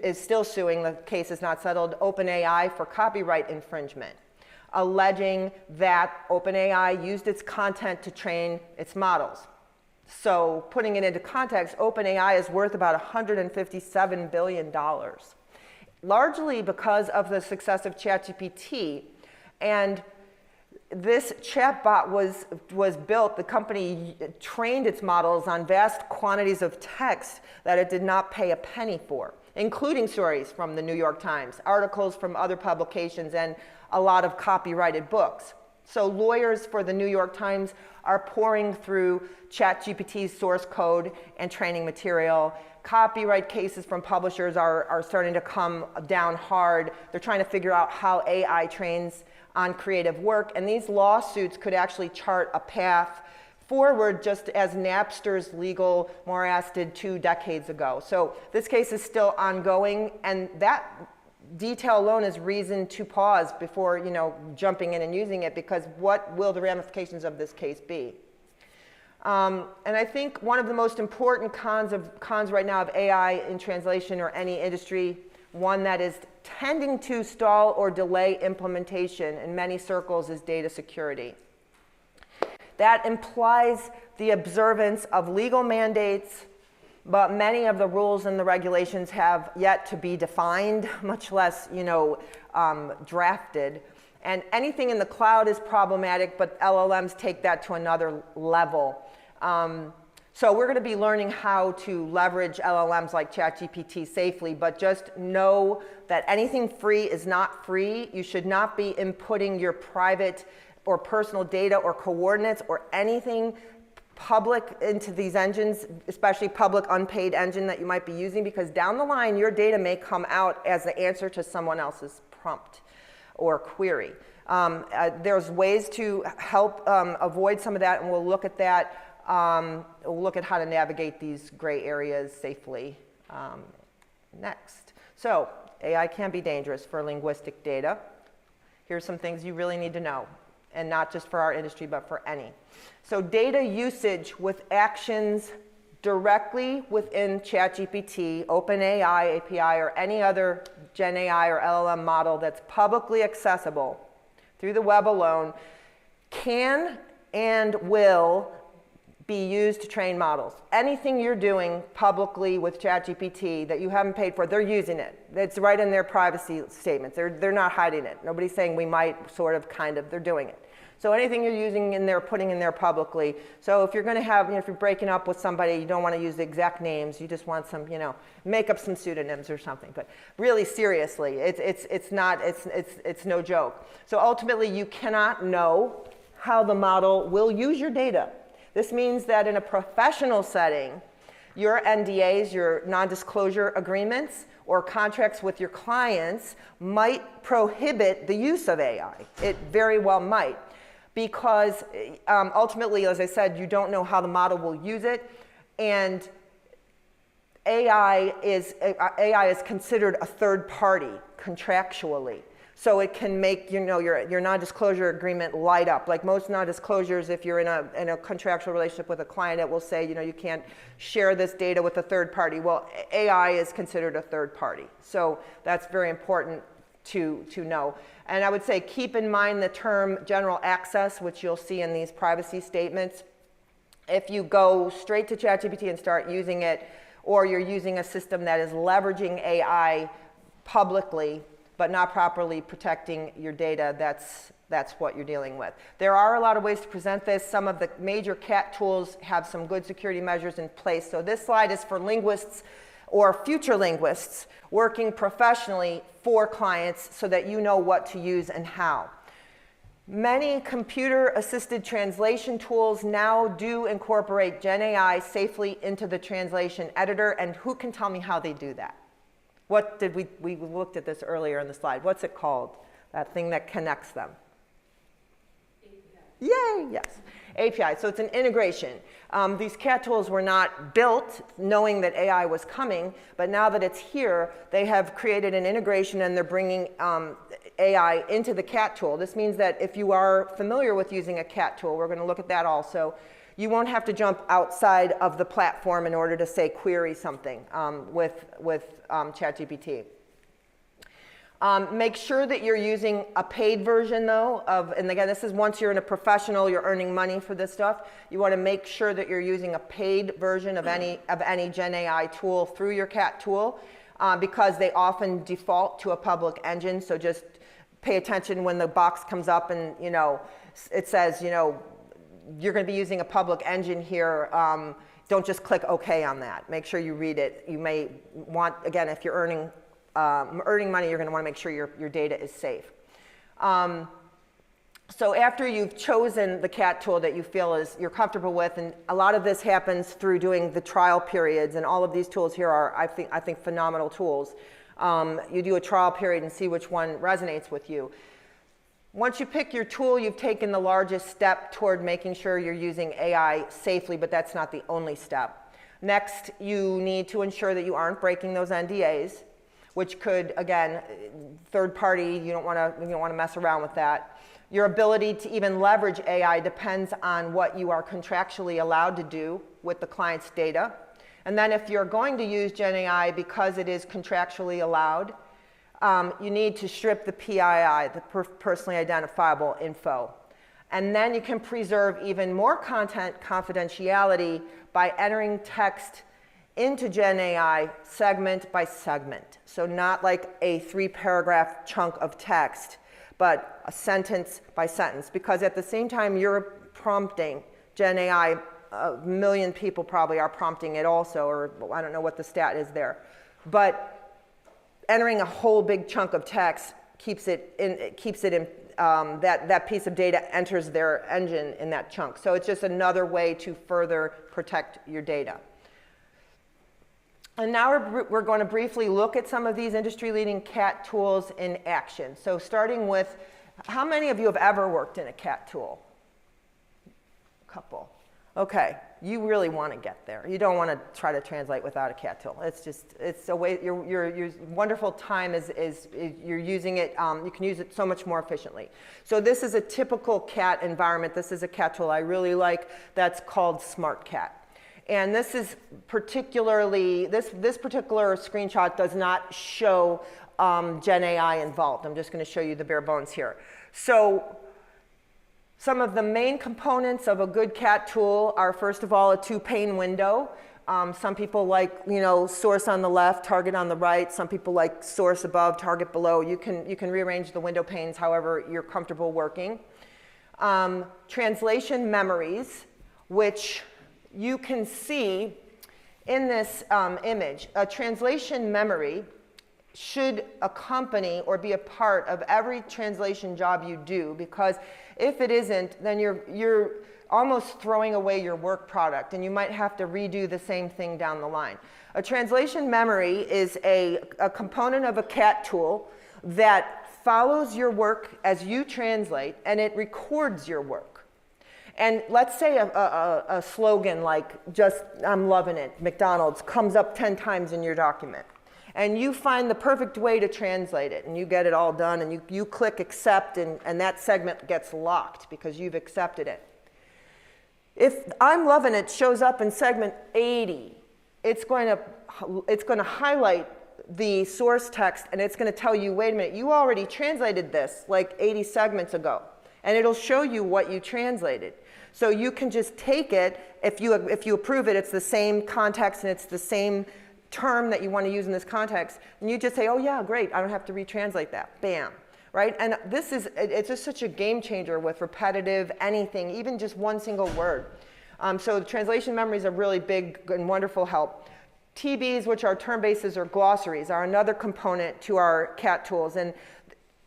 is still suing, the case is not settled, OpenAI for copyright infringement, alleging that OpenAI used its content to train its models. So putting it into context, OpenAI is worth about $157 billion, largely because of the success of ChatGPT. And this chatbot was built, the company trained its models on vast quantities of text that it did not pay a penny for, including stories from the New York Times, articles from other publications, and a lot of copyrighted books. So lawyers for the New York Times are pouring through ChatGPT's source code and training material. Copyright cases from publishers are starting to come down hard. They're trying to figure out how AI trains on creative work, and these lawsuits could actually chart a path forward, just as Napster's legal morass did 2 decades ago. So this case is still ongoing, and that detail alone is reason to pause before, you know, jumping in and using it, because what will the ramifications of this case be? And I think one of the most important cons right now of AI in translation or any industry, one that is tending to stall or delay implementation in many circles, is data security. That implies the observance of legal mandates, but many of the rules and the regulations have yet to be defined, much less, you know, drafted. And anything in the cloud is problematic, but LLMs take that to another level. So we're going to be learning how to leverage LLMs like ChatGPT safely, but just know that anything free is not free. You should not be inputting your private or personal data or coordinates or anything public into these engines, especially public unpaid engine that you might be using, because down the line your data may come out as the answer to someone else's prompt or query. There's ways to help avoid some of that, and we'll look at that. We'll look at how to navigate these gray areas safely next. So AI can be dangerous for linguistic data. Here's some things you really need to know, and not just for our industry, but for any. So data usage with actions directly within ChatGPT, OpenAI API, or any other Gen AI or LLM model that's publicly accessible through the web alone can and will be used to train models. Anything you're doing publicly with ChatGPT that you haven't paid for, they're using it. It's right in their privacy statements. They're not hiding it. Nobody's saying we might, sort of, kind of, they're doing it. So anything you're using in there, putting in there publicly. So if you're going to have, you know, if you're breaking up with somebody, you don't want to use the exact names. You just want some, you know, make up some pseudonyms or something. But really, seriously, it's no joke. So ultimately, you cannot know how the model will use your data. This means that in a professional setting, your NDAs, your non-disclosure agreements, or contracts with your clients might prohibit the use of AI. It very well might, because ultimately, as I said, you don't know how the model will use it, and AI is considered a third party contractually. So it can make your non-disclosure agreement light up. Like most non-disclosures, if you're in a contractual relationship with a client, it will say you can't share this data with a third party. Well, AI is considered a third party. So that's very important to know. And I would say keep in mind the term general access, which you'll see in these privacy statements. If you go straight to ChatGPT and start using it, or you're using a system that is leveraging AI publicly, but not properly protecting your data, that's what you're dealing with. There are a lot of ways to present this. Some of the major CAT tools have some good security measures in place. So this slide is for linguists or future linguists working professionally for clients so that you know what to use and how. Many computer-assisted translation tools now do incorporate GenAI safely into the translation editor, and who can tell me how they do that? What did we looked at this earlier in the slide. What's it called? That thing that connects them. API. Yay, yes. API, so it's an integration. These CAT tools were not built knowing that AI was coming, but now that it's here, they have created an integration and they're bringing AI into the CAT tool. This means that if you are familiar with using a CAT tool, we're going to look at that also, you won't have to jump outside of the platform in order to, say, query something with ChatGPT. Make sure that you're using a paid version, though, and again, this is once you're in a professional, you're earning money for this stuff. You want to make sure that you're using a paid version of any GenAI tool through your CAT tool because they often default to a public engine. So just pay attention when the box comes up and it says you're going to be using a public engine here. Don't just click OK on that. Make sure you read it. You may want, again, if you're earning money, you're going to want to make sure your data is safe. So after you've chosen the CAT tool that you feel you're comfortable with, and a lot of this happens through doing the trial periods, and all of these tools here are, I think phenomenal tools. You do a trial period and see which one resonates with you. Once you pick your tool, you've taken the largest step toward making sure you're using AI safely, but that's not the only step. Next, you need to ensure that you aren't breaking those NDAs, which could, again, third party, you don't want to mess around with that. Your ability to even leverage AI depends on what you are contractually allowed to do with the client's data. And then if you're going to use GenAI because it is contractually allowed, you need to strip the PII, the personally identifiable info. And then you can preserve even more content confidentiality by entering text into GenAI segment by segment. So not like a 3-paragraph chunk of text, but a sentence by sentence. Because at the same time you're prompting GenAI, a million people probably are prompting it also, or I don't know what the stat is there. But entering a whole big chunk of text keeps it in that piece of data enters their engine in that chunk. So it's just another way to further protect your data. And now we're going to briefly look at some of these industry-leading CAT tools in action. So starting with, how many of you have ever worked in a CAT tool? A couple. Okay, you really want to get there. You don't want to try to translate without a CAT tool. It's a way, your wonderful time is you're using it, you can use it so much more efficiently. So this is a typical CAT environment. This is a CAT tool I really like that's called SmartCat. And this is particularly, this particular screenshot does not show GenAI involved. I'm just going to show you the bare bones here. So some of the main components of a good CAT tool are, first of all, a 2-pane window. Some people like, source on the left, target on the right. Some people like source above, target below. You can rearrange the window panes however you're comfortable working. Translation memories, which you can see in this image. A translation memory should accompany or be a part of every translation job you do, because if it isn't, then you're almost throwing away your work product, and you might have to redo the same thing down the line. A translation memory is a component of a CAT tool that follows your work as you translate, and it records your work. And let's say a slogan like just, I'm loving it, McDonald's, comes up 10 times in your document. And you find the perfect way to translate it, and you get it all done, and you click accept, and that segment gets locked because you've accepted it. If I'm loving it shows up in segment 80, it's going to highlight the source text, and it's going to tell you, wait a minute, you already translated this like 80 segments ago. And it'll show you what you translated. So you can just take it, if you approve it, it's the same context and it's the same term that you want to use in this context, and you just say, oh yeah, great, I don't have to retranslate that, bam, right? And it's just such a game changer with repetitive anything, even just one single word. So the translation memory is a really big and wonderful help. TBs, which are term bases or glossaries, are another component to our CAT tools. And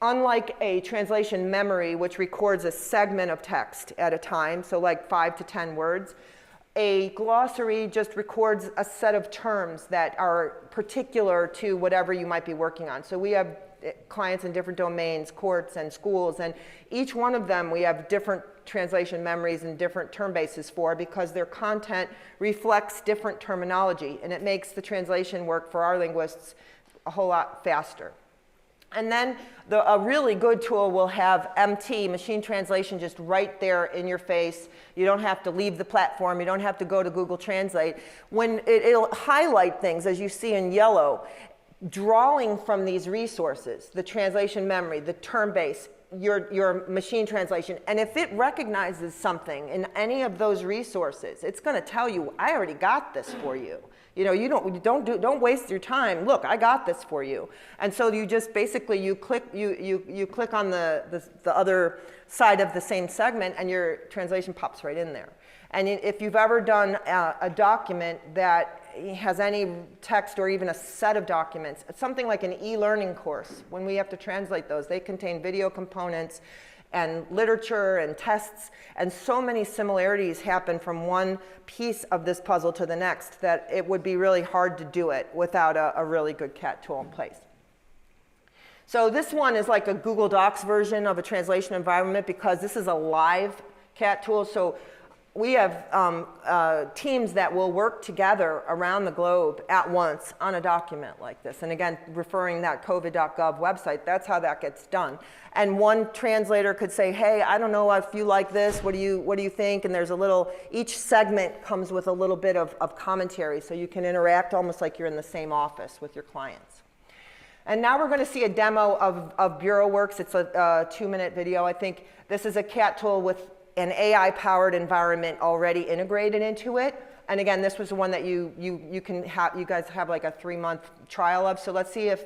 unlike a translation memory, which records a segment of text at a time, so like 5 to 10 words, a glossary just records a set of terms that are particular to whatever you might be working on. So we have clients in different domains, courts and schools, and each one of them we have different translation memories and different term bases for, because their content reflects different terminology, and it makes the translation work for our linguists a whole lot faster. And then a really good tool will have MT, machine translation, just right there in your face. You don't have to leave the platform. You don't have to go to Google Translate. When it'll highlight things, as you see in yellow, drawing from these resources, the translation memory, the term base, your machine translation. And if it recognizes something in any of those resources, it's going to tell you, I already got this for you. You know, don't waste your time. Look, I got this for you. And so you just basically you click on the other side of the same segment, and your translation pops right in there. And if you've ever done a document that has any text or even a set of documents, something like an e-learning course, when we have to translate those, they contain video components and literature and tests, and so many similarities happen from one piece of this puzzle to the next that it would be really hard to do it without a really good CAT tool in place. So this one is like a Google Docs version of a translation environment, because this is a live CAT tool. So we have teams that will work together around the globe at once on a document like this. And again, referring that covid.gov website, that's how that gets done. And one translator could say, hey, I don't know if you like this, what do you think? And there's each segment comes with a little bit of commentary, so you can interact almost like you're in the same office with your clients. And now we're going to see a demo of BureauWorks. It's a 2-minute video. I think this is a CAT tool with an AI-powered environment already integrated into it. And again, this was the one that you guys have like a 3-month trial of. So let's see if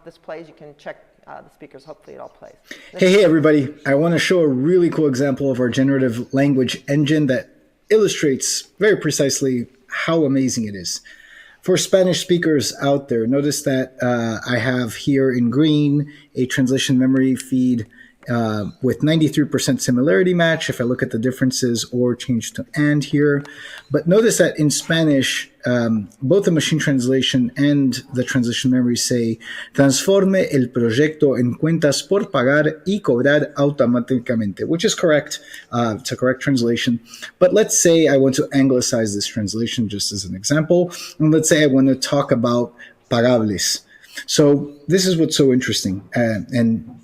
this plays. You can check the speakers. Hopefully it all plays. Hey everybody. I want to show a really cool example of our generative language engine that illustrates very precisely how amazing it is. For Spanish speakers out there, notice that I have here in green a translation memory feed with 93% similarity match if I look at the differences or change to and here. But notice that in Spanish, both the machine translation and the translation memory say, transforme el proyecto en cuentas por pagar y cobrar automáticamente, which is correct. It's a correct translation. But let's say I want to anglicize this translation just as an example. And let's say I want to talk about pagables. So this is what's so interesting. And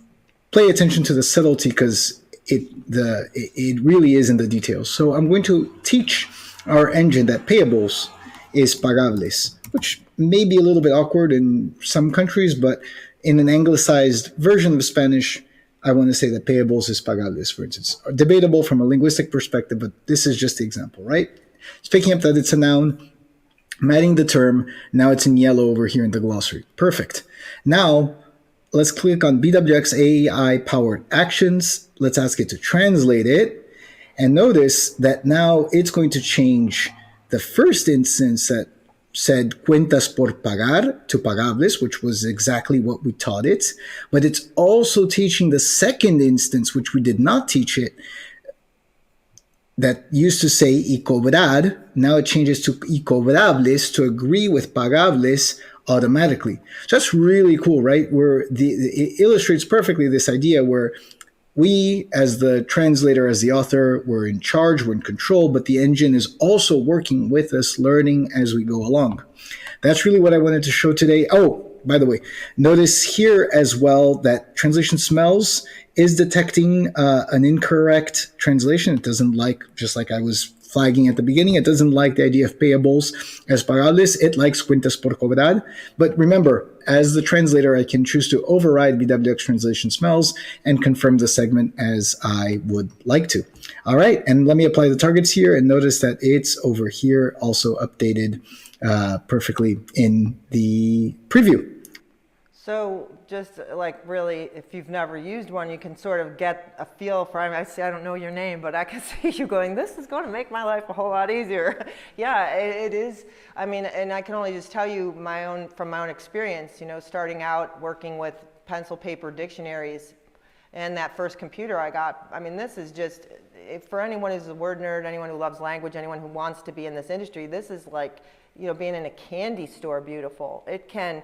pay attention to the subtlety, because it really is in the details. So I'm going to teach our engine that payables is pagables, which may be a little bit awkward in some countries, but in an anglicized version of Spanish, I want to say that payables is pagables, for instance. Debatable from a linguistic perspective, but this is just the example, right? It's picking up that it's a noun. I'm adding the term. Now it's in yellow over here in the glossary. Perfect. Now, let's click on BWX AI-powered actions. Let's ask it to translate it. And notice that now it's going to change the first instance that said cuentas por pagar to pagables, which was exactly what we taught it. But it's also teaching the second instance, which we did not teach it, that used to say y cobrar. Now it changes to y cobrables, to agree with pagables automatically. So that's really cool, right? It illustrates perfectly this idea where we, as the translator, as the author, we're in charge, we're in control, but the engine is also working with us, learning as we go along. That's really what I wanted to show today. Oh, by the way, notice here as well that translation smells is detecting an incorrect translation. It doesn't like, just like I was flagging at the beginning, it doesn't like the idea of payables as pagables. It likes cuentas por cobrar. But remember, as the translator, I can choose to override BWX translation smells and confirm the segment as I would like to. All right, and let me apply the targets here and notice that it's over here also updated perfectly in the preview. So just like really, if you've never used one, you can sort of get a feel for, I see, I don't know your name, but I can see you going, this is going to make my life a whole lot easier. Yeah, it is. I mean, and I can only just tell you from my own experience, you know, starting out working with pencil paper dictionaries and that first computer I got. I mean, this is just, for anyone who's a word nerd, anyone who loves language, anyone who wants to be in this industry, this is like, you know, being in a candy store beautiful. It can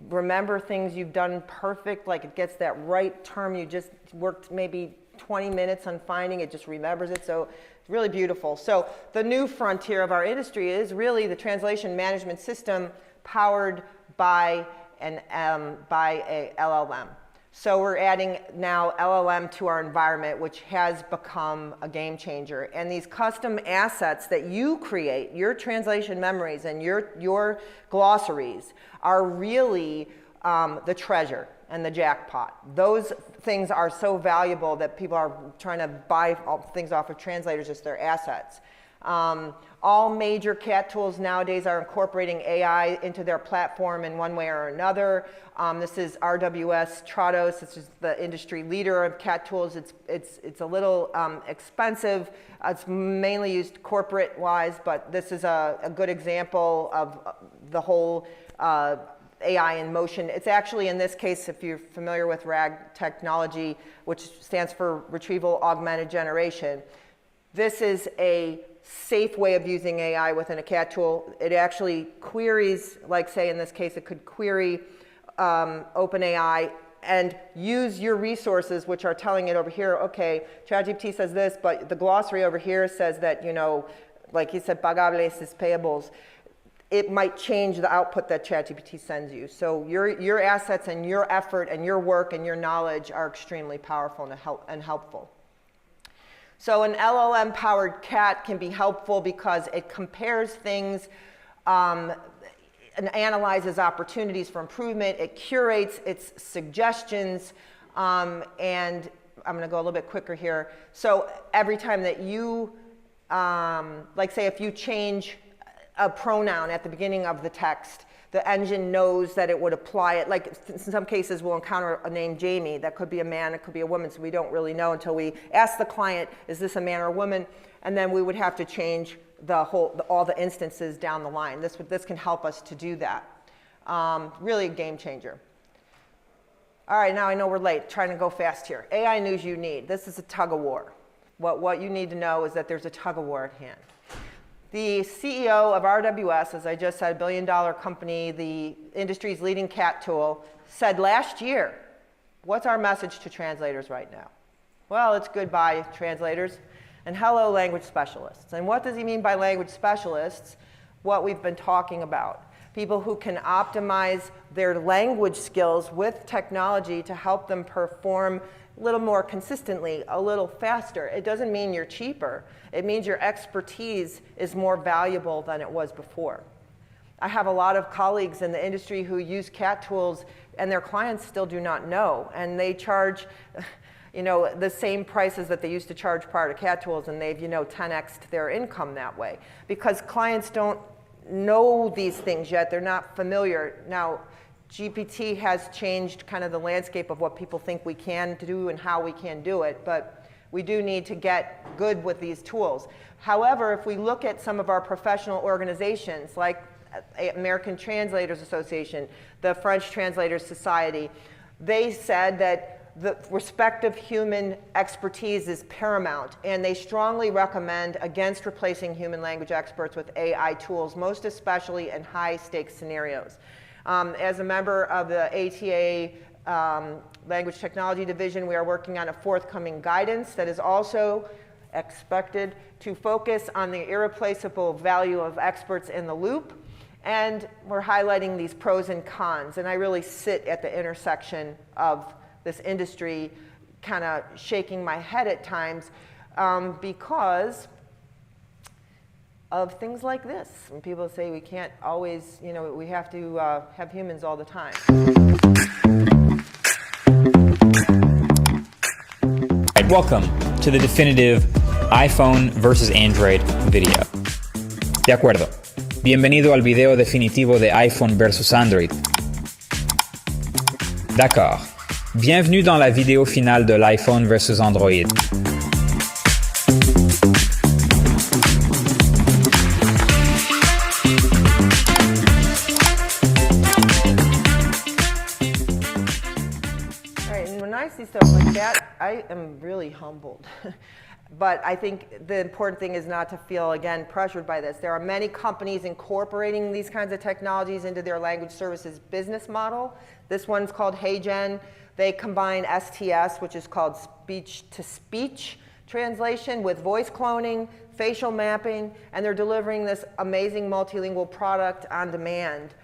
remember things you've done perfect, like it gets that right term you just worked maybe 20 minutes on finding, it just remembers it. So it's really beautiful. So the new frontier of our industry is really the translation management system powered by a LLM. So we're adding now LLM to our environment, which has become a game changer. And these custom assets that you create, your translation memories and your glossaries, are really the treasure and the jackpot. Those things are so valuable that people are trying to buy things off of translators as their assets. All major CAT tools nowadays are incorporating AI into their platform in one way or another. This is RWS Trados. This is the industry leader of CAT tools. It's a little expensive. It's mainly used corporate-wise, but this is a good example of the whole AI in motion. It's actually, in this case, if you're familiar with RAG technology, which stands for Retrieval Augmented Generation, this is a safe way of using AI within a CAT tool. It actually queries, like say in this case, it could query OpenAI and use your resources, which are telling it over here, okay, ChatGPT says this, but the glossary over here says that, you know, like he said, pagables is payables. It might change the output that ChatGPT sends you. So your assets and your effort and your work and your knowledge are extremely powerful and helpful. So an LLM-powered CAT can be helpful because it compares things and analyzes opportunities for improvement. It curates its suggestions, and I'm going to go a little bit quicker here. So every time that you, like say if you change a pronoun at the beginning of the text, the engine knows that it would apply it. Like in some cases we'll encounter a name Jamie. That could be a man, it could be a woman, so we don't really know until we ask the client, is this a man or a woman? And then we would have to change all the instances down the line. This can help us to do that. Really a game changer. All right, now I know we're late, trying to go fast here. AI news you need. This is a tug of war. What you need to know is that there's a tug of war at hand. The CEO of RWS, as I just said, $1 billion company, the industry's leading CAT tool, said last year, what's our message to translators right now? Well, it's goodbye, translators, and hello, language specialists. And what does he mean by language specialists? What we've been talking about. People who can optimize their language skills with technology to help them perform a little more consistently, a little faster. It doesn't mean you're cheaper. It means your expertise is more valuable than it was before. I have a lot of colleagues in the industry who use CAT tools and their clients still do not know. And they charge, you know, the same prices that they used to charge prior to CAT tools, and they've, you know, 10x'd their income that way. Because clients don't know these things yet. They're not familiar. Now, GPT has changed kind of the landscape of what people think we can do and how we can do it, but we do need to get good with these tools. However, if we look at some of our professional organizations like American Translators Association, the French Translators Society, they said that the respect of human expertise is paramount, and they strongly recommend against replacing human language experts with AI tools, most especially in high-stakes scenarios. As a member of the ATA Language Technology Division, we are working on a forthcoming guidance that is also expected to focus on the irreplaceable value of experts in the loop. And we're highlighting these pros and cons. And I really sit at the intersection of this industry, kind of shaking my head at times because of things like this. When people say we can't always, we have to have humans all the time. Welcome to the definitive iPhone versus Android video. De acuerdo. Bienvenido al video definitivo de iPhone versus Android. D'accord. Bienvenue dans la vidéo finale de l'iPhone versus Android. Stuff like that, I am really humbled. But I think the important thing is not to feel, again, pressured by this. There are many companies incorporating these kinds of technologies into their language services business model. This one's called HeyGen. They combine STS, which is called speech-to-speech translation, with voice cloning, facial mapping, and they're delivering this amazing multilingual product on demand.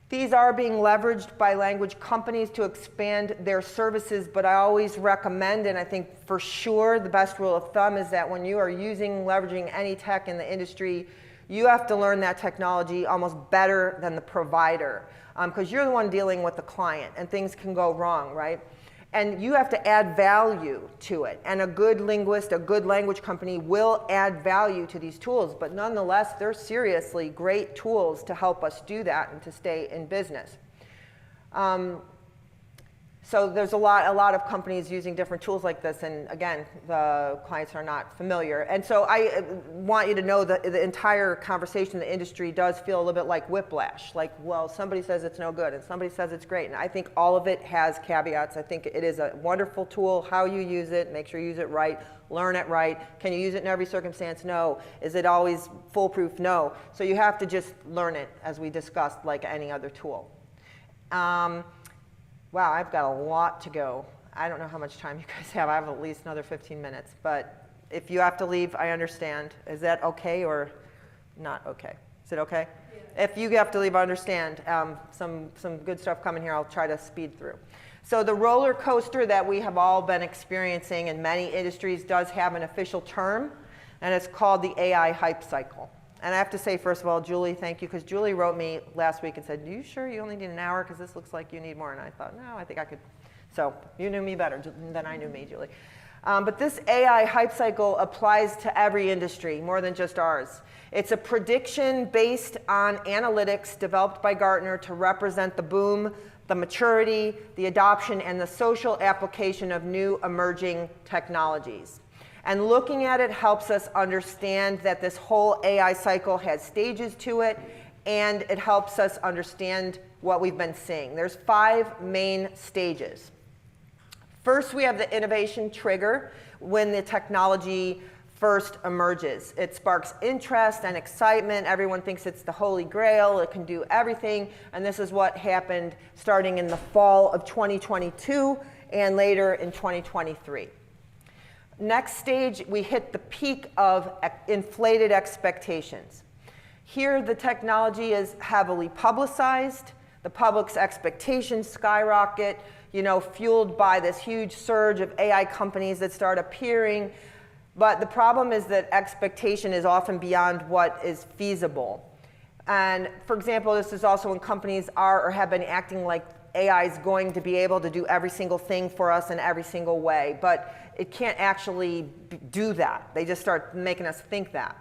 These are being leveraged by language companies to expand their services, but I always recommend, and I think for sure the best rule of thumb is that when you are leveraging any tech in the industry, you have to learn that technology almost better than the provider, because you're the one dealing with the client, and things can go wrong, right? And you have to add value to it. And a good linguist, a good language company will add value to these tools. But nonetheless, they're seriously great tools to help us do that and to stay in business. So there's a lot of companies using different tools like this. And again, the clients are not familiar. And so I want you to know that the entire conversation in the industry does feel a little bit like whiplash. Like, well, somebody says it's no good and somebody says it's great. And I think all of it has caveats. I think it is a wonderful tool. How you use it, make sure you use it right, learn it right. Can you use it in every circumstance? No. Is it always foolproof? No. So you have to just learn it, as we discussed, like any other tool. Wow, I've got a lot to go. I don't know how much time you guys have. I have at least another 15 minutes. But if you have to leave, I understand. Is that okay or not okay? Is it okay? Yeah. If you have to leave, I understand. Some good stuff coming here. I'll try to speed through. So the roller coaster that we have all been experiencing in many industries does have an official term, and it's called the AI hype cycle. And I have to say, first of all, Julie, thank you, because Julie wrote me last week and said, "Are you sure you only need an hour? Because this looks like you need more." And I thought, no, I think I could. So you knew me better than I knew me, Julie. But this AI hype cycle applies to every industry, more than just ours. It's a prediction based on analytics developed by Gartner to represent the boom, the maturity, the adoption, and the social application of new emerging technologies. And looking at it helps us understand that this whole AI cycle has stages to it, and it helps us understand what we've been seeing. There's 5 main stages. First, we have the innovation trigger when the technology first emerges. It sparks interest and excitement. Everyone thinks it's the holy grail. It can do everything. And this is what happened starting in the fall of 2022 and later in 2023. Next stage, we hit the peak of inflated expectations. Here, the technology is heavily publicized. The public's expectations skyrocket, fueled by this huge surge of AI companies that start appearing. But the problem is that expectation is often beyond what is feasible. And for example, this is also when companies are or have been acting like AI is going to be able to do every single thing for us in every single way. But it can't actually do that. They just start making us think that.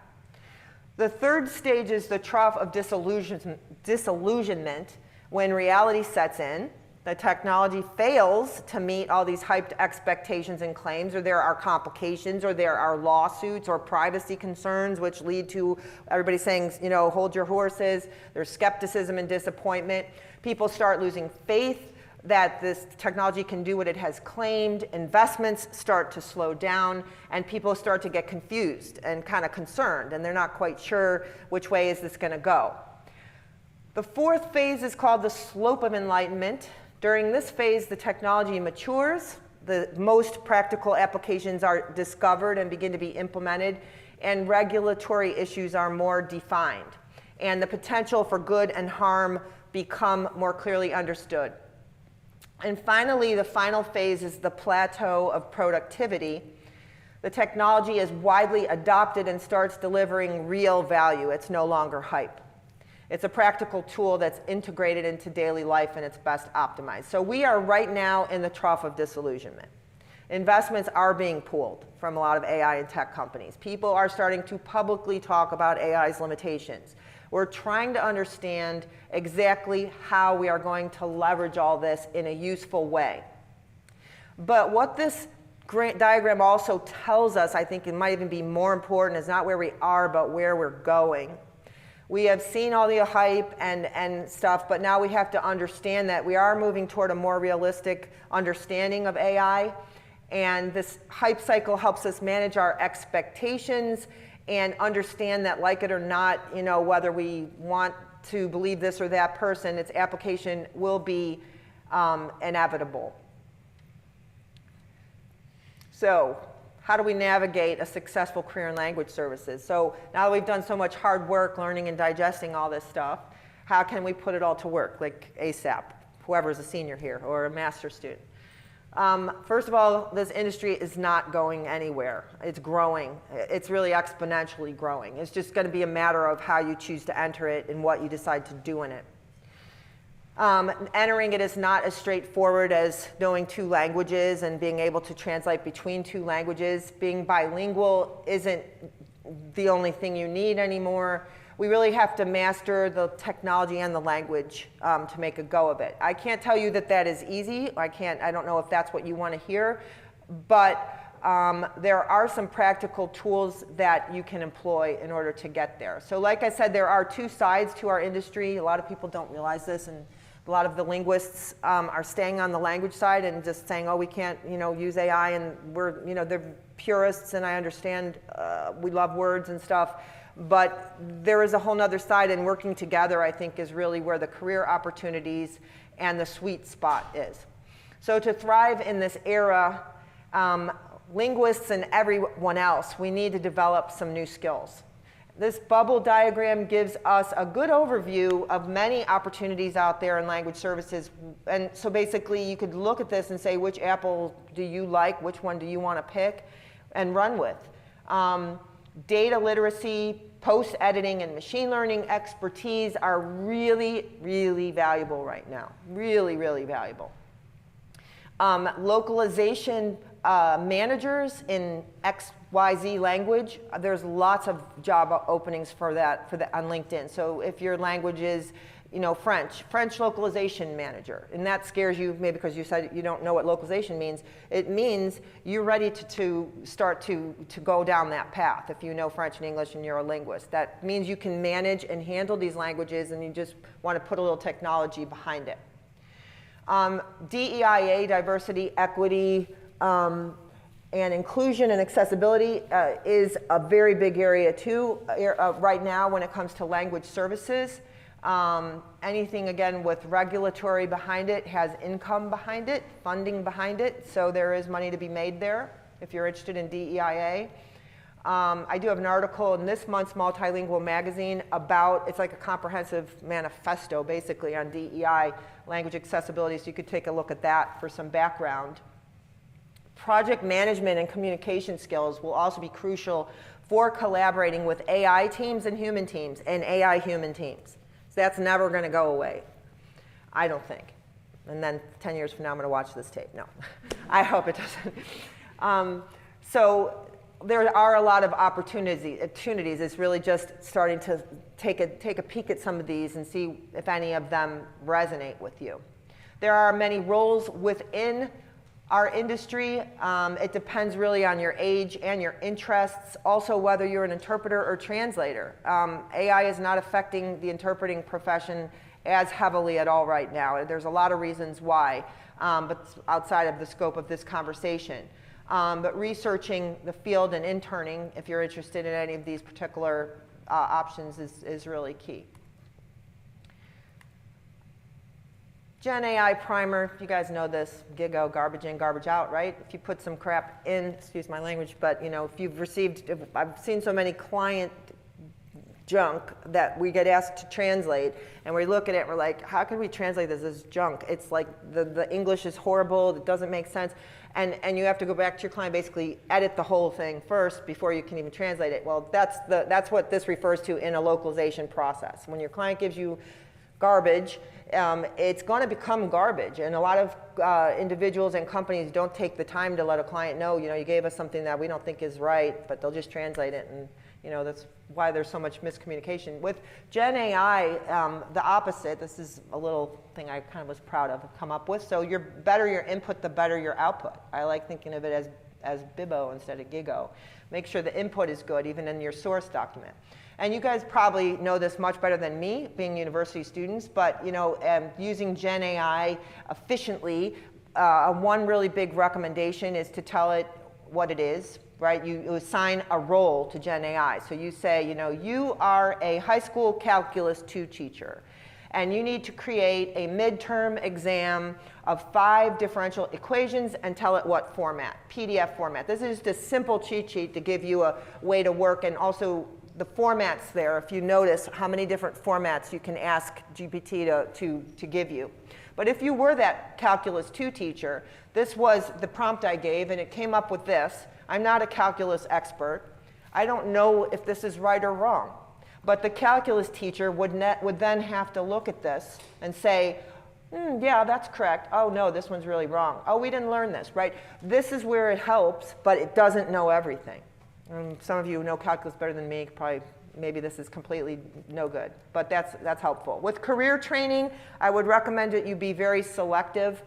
The third stage is the trough of disillusionment, when reality sets in. The technology fails to meet all these hyped expectations and claims, or there are complications, or there are lawsuits or privacy concerns, which lead to everybody saying, hold your horses. There's skepticism and disappointment. People start losing faith that this technology can do what it has claimed. Investments start to slow down, and people start to get confused and kind of concerned, and they're not quite sure which way is this going to go. The fourth phase is called the slope of enlightenment. During this phase, the technology matures, the most practical applications are discovered and begin to be implemented, and regulatory issues are more defined, and the potential for good and harm become more clearly understood. And finally, the final phase is the plateau of productivity. The technology is widely adopted and starts delivering real value. It's no longer hype. It's a practical tool that's integrated into daily life and it's best optimized. So we are right now in the trough of disillusionment. Investments are being pulled from a lot of AI and tech companies. People are starting to publicly talk about AI's limitations. We're trying to understand exactly how we are going to leverage all this in a useful way. But what this diagram also tells us, I think it might even be more important, is not where we are, but where we're going. We have seen all the hype and stuff, but now we have to understand that we are moving toward a more realistic understanding of AI. And this hype cycle helps us manage our expectations and understand that, like it or not, you know, whether we want to believe this or that person, its application will be inevitable. So how do we navigate a successful career in language services? So now that we've done so much hard work learning and digesting all this stuff, how can we put it all to work, like ASAP, whoever's a senior here or a master's student? First of all, this industry is not going anywhere. It's growing. It's really exponentially growing. It's just going to be a matter of how you choose to enter it and what you decide to do in it. Entering it is not as straightforward as knowing 2 languages and being able to translate between 2 languages. Being bilingual isn't the only thing you need anymore. We really have to master the technology and the language to make a go of it. I can't tell you that that is easy. I don't know if that's what you want to hear, but there are some practical tools that you can employ in order to get there. So like I said, there are 2 sides to our industry. A lot of people don't realize this, and a lot of the linguists are staying on the language side and just saying, oh, we can't, use AI, and we're, they're purists, and I understand we love words and stuff. But there is a whole other side, and working together, I think, is really where the career opportunities and the sweet spot is. So to thrive in this era, linguists and everyone else, we need to develop some new skills. This bubble diagram gives us a good overview of many opportunities out there in language services. And so basically, you could look at this and say, which apple do you like? Which one do you want to pick and run with? Data literacy, post-editing, and machine learning expertise are really, really valuable right now. Really, really valuable. Localization managers in XYZ language, there's lots of job openings for that on LinkedIn. So if your language is French localization manager, and that scares you maybe because you said you don't know what localization means. It means you're ready to start to go down that path if you know French and English and you're a linguist. That means you can manage and handle these languages, and you just want to put a little technology behind it. DEIA, diversity, equity, and inclusion and accessibility is a very big area too right now when it comes to language services. Anything, again, with regulatory behind it has income behind it, funding behind it, so there is money to be made there if you're interested in DEIA. I do have an article in this month's Multilingual magazine about, it's like a comprehensive manifesto basically on DEI, language accessibility, so you could take a look at that for some background. Project management and communication skills will also be crucial for collaborating with AI teams and human teams and AI human teams. So that's never going to go away, I don't think. And then 10 years from now, I'm going to watch this tape. No, I hope it doesn't. So there are a lot of opportunities. It's really just starting to take a peek at some of these and see if any of them resonate with you. There are many roles within our industry. It depends really on your age and your interests. Also, whether you're an interpreter or translator. AI is not affecting the interpreting profession as heavily at all right now. There's a lot of reasons why, but outside of the scope of this conversation. But researching the field and interning, if you're interested in any of these particular options, is really key. Gen AI primer, you guys know this, GIGO, garbage in, garbage out, right? If you put some crap in, excuse my language, but if you've received, I've seen so many client junk that we get asked to translate, and we look at it and we're like, how can we translate this as junk? It's like the English is horrible, it doesn't make sense, and you have to go back to your client, basically edit the whole thing first before you can even translate it. Well, that's what this refers to in a localization process. When your client gives you garbage, it's going to become garbage, and a lot of individuals and companies don't take the time to let a client know, you gave us something that we don't think is right, but they'll just translate it, and that's why there's so much miscommunication. With Gen AI, the opposite. This is a little thing I kind of was proud of come up with. So better your input, the better your output. I like thinking of it as Bibbo instead of Gigo. Make sure the input is good, even in your source document. And you guys probably know this much better than me, being university students, but using Gen AI efficiently, one really big recommendation is to tell it what it is, right? You assign a role to Gen AI. So you say, you are a high school calculus 2 teacher, and you need to create a midterm exam of 5 differential equations and tell it what format, PDF format. This is just a simple cheat sheet to give you a way to work, and also the formats there, if you notice how many different formats you can ask GPT to give you. But if you were that Calculus 2 teacher, this was the prompt I gave, and it came up with this. I'm not a calculus expert. I don't know if this is right or wrong. But the calculus teacher would then have to look at this and say, yeah, that's correct. Oh, no, this one's really wrong. Oh, we didn't learn this, right? This is where it helps, but it doesn't know everything. Some of you know calculus better than me. Probably, maybe this is completely no good, but that's helpful. With career training, I would recommend that you be very selective.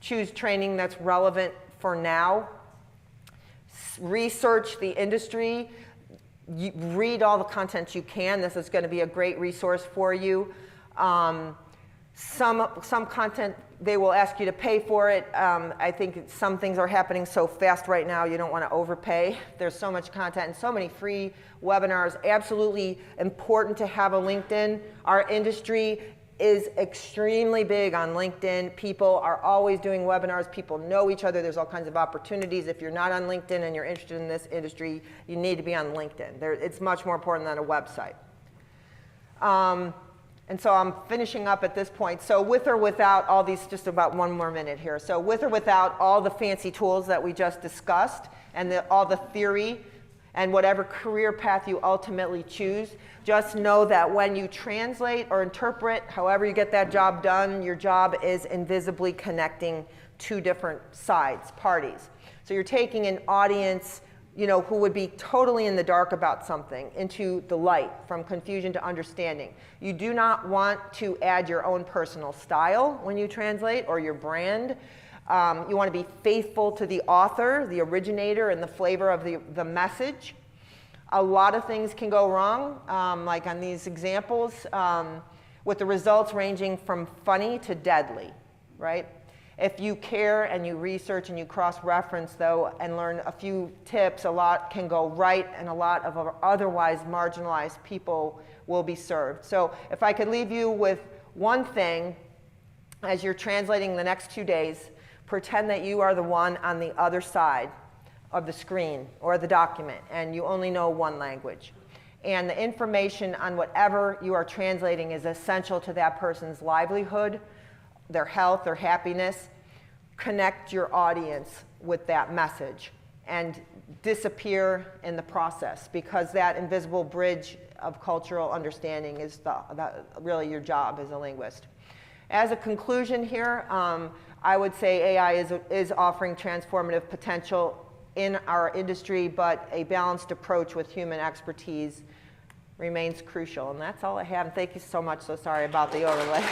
Choose training that's relevant for now. Research the industry. Read all the content you can. This is going to be a great resource for you. Some content, they will ask you to pay for it. I think some things are happening so fast right now, you don't want to overpay. There's so much content and so many free webinars. Absolutely important to have a LinkedIn. Our industry is extremely big on LinkedIn. People are always doing webinars. People know each other. There's all kinds of opportunities. If you're not on LinkedIn and you're interested in this industry, you need to be on LinkedIn. It's much more important than a website. And so I'm finishing up at this point. So with or without all these, just about one more minute here. So with or without all the fancy tools that we just discussed and all the theory and whatever career path you ultimately choose, just know that when you translate or interpret, however you get that job done, your job is invisibly connecting 2 different sides, parties. So you're taking an audience who would be totally in the dark about something into the light, from confusion to understanding. You do not want to add your own personal style when you translate, or your brand. You want to be faithful to the author, the originator, and the flavor of the message. A lot of things can go wrong, like on these examples, with the results ranging from funny to deadly, right? If you care and you research and you cross-reference, though, and learn a few tips, a lot can go right, and a lot of otherwise marginalized people will be served. So if I could leave you with one thing as you're translating the next 2 days, pretend that you are the one on the other side of the screen or the document, and you only know one language. And the information on whatever you are translating is essential to that person's livelihood, their health, their happiness. Connect your audience with that message and disappear in the process, because that invisible bridge of cultural understanding is really your job as a linguist. As a conclusion here, I would say AI is offering transformative potential in our industry, but a balanced approach with human expertise remains crucial. And that's all I have. And thank you so much. So sorry about the overlay.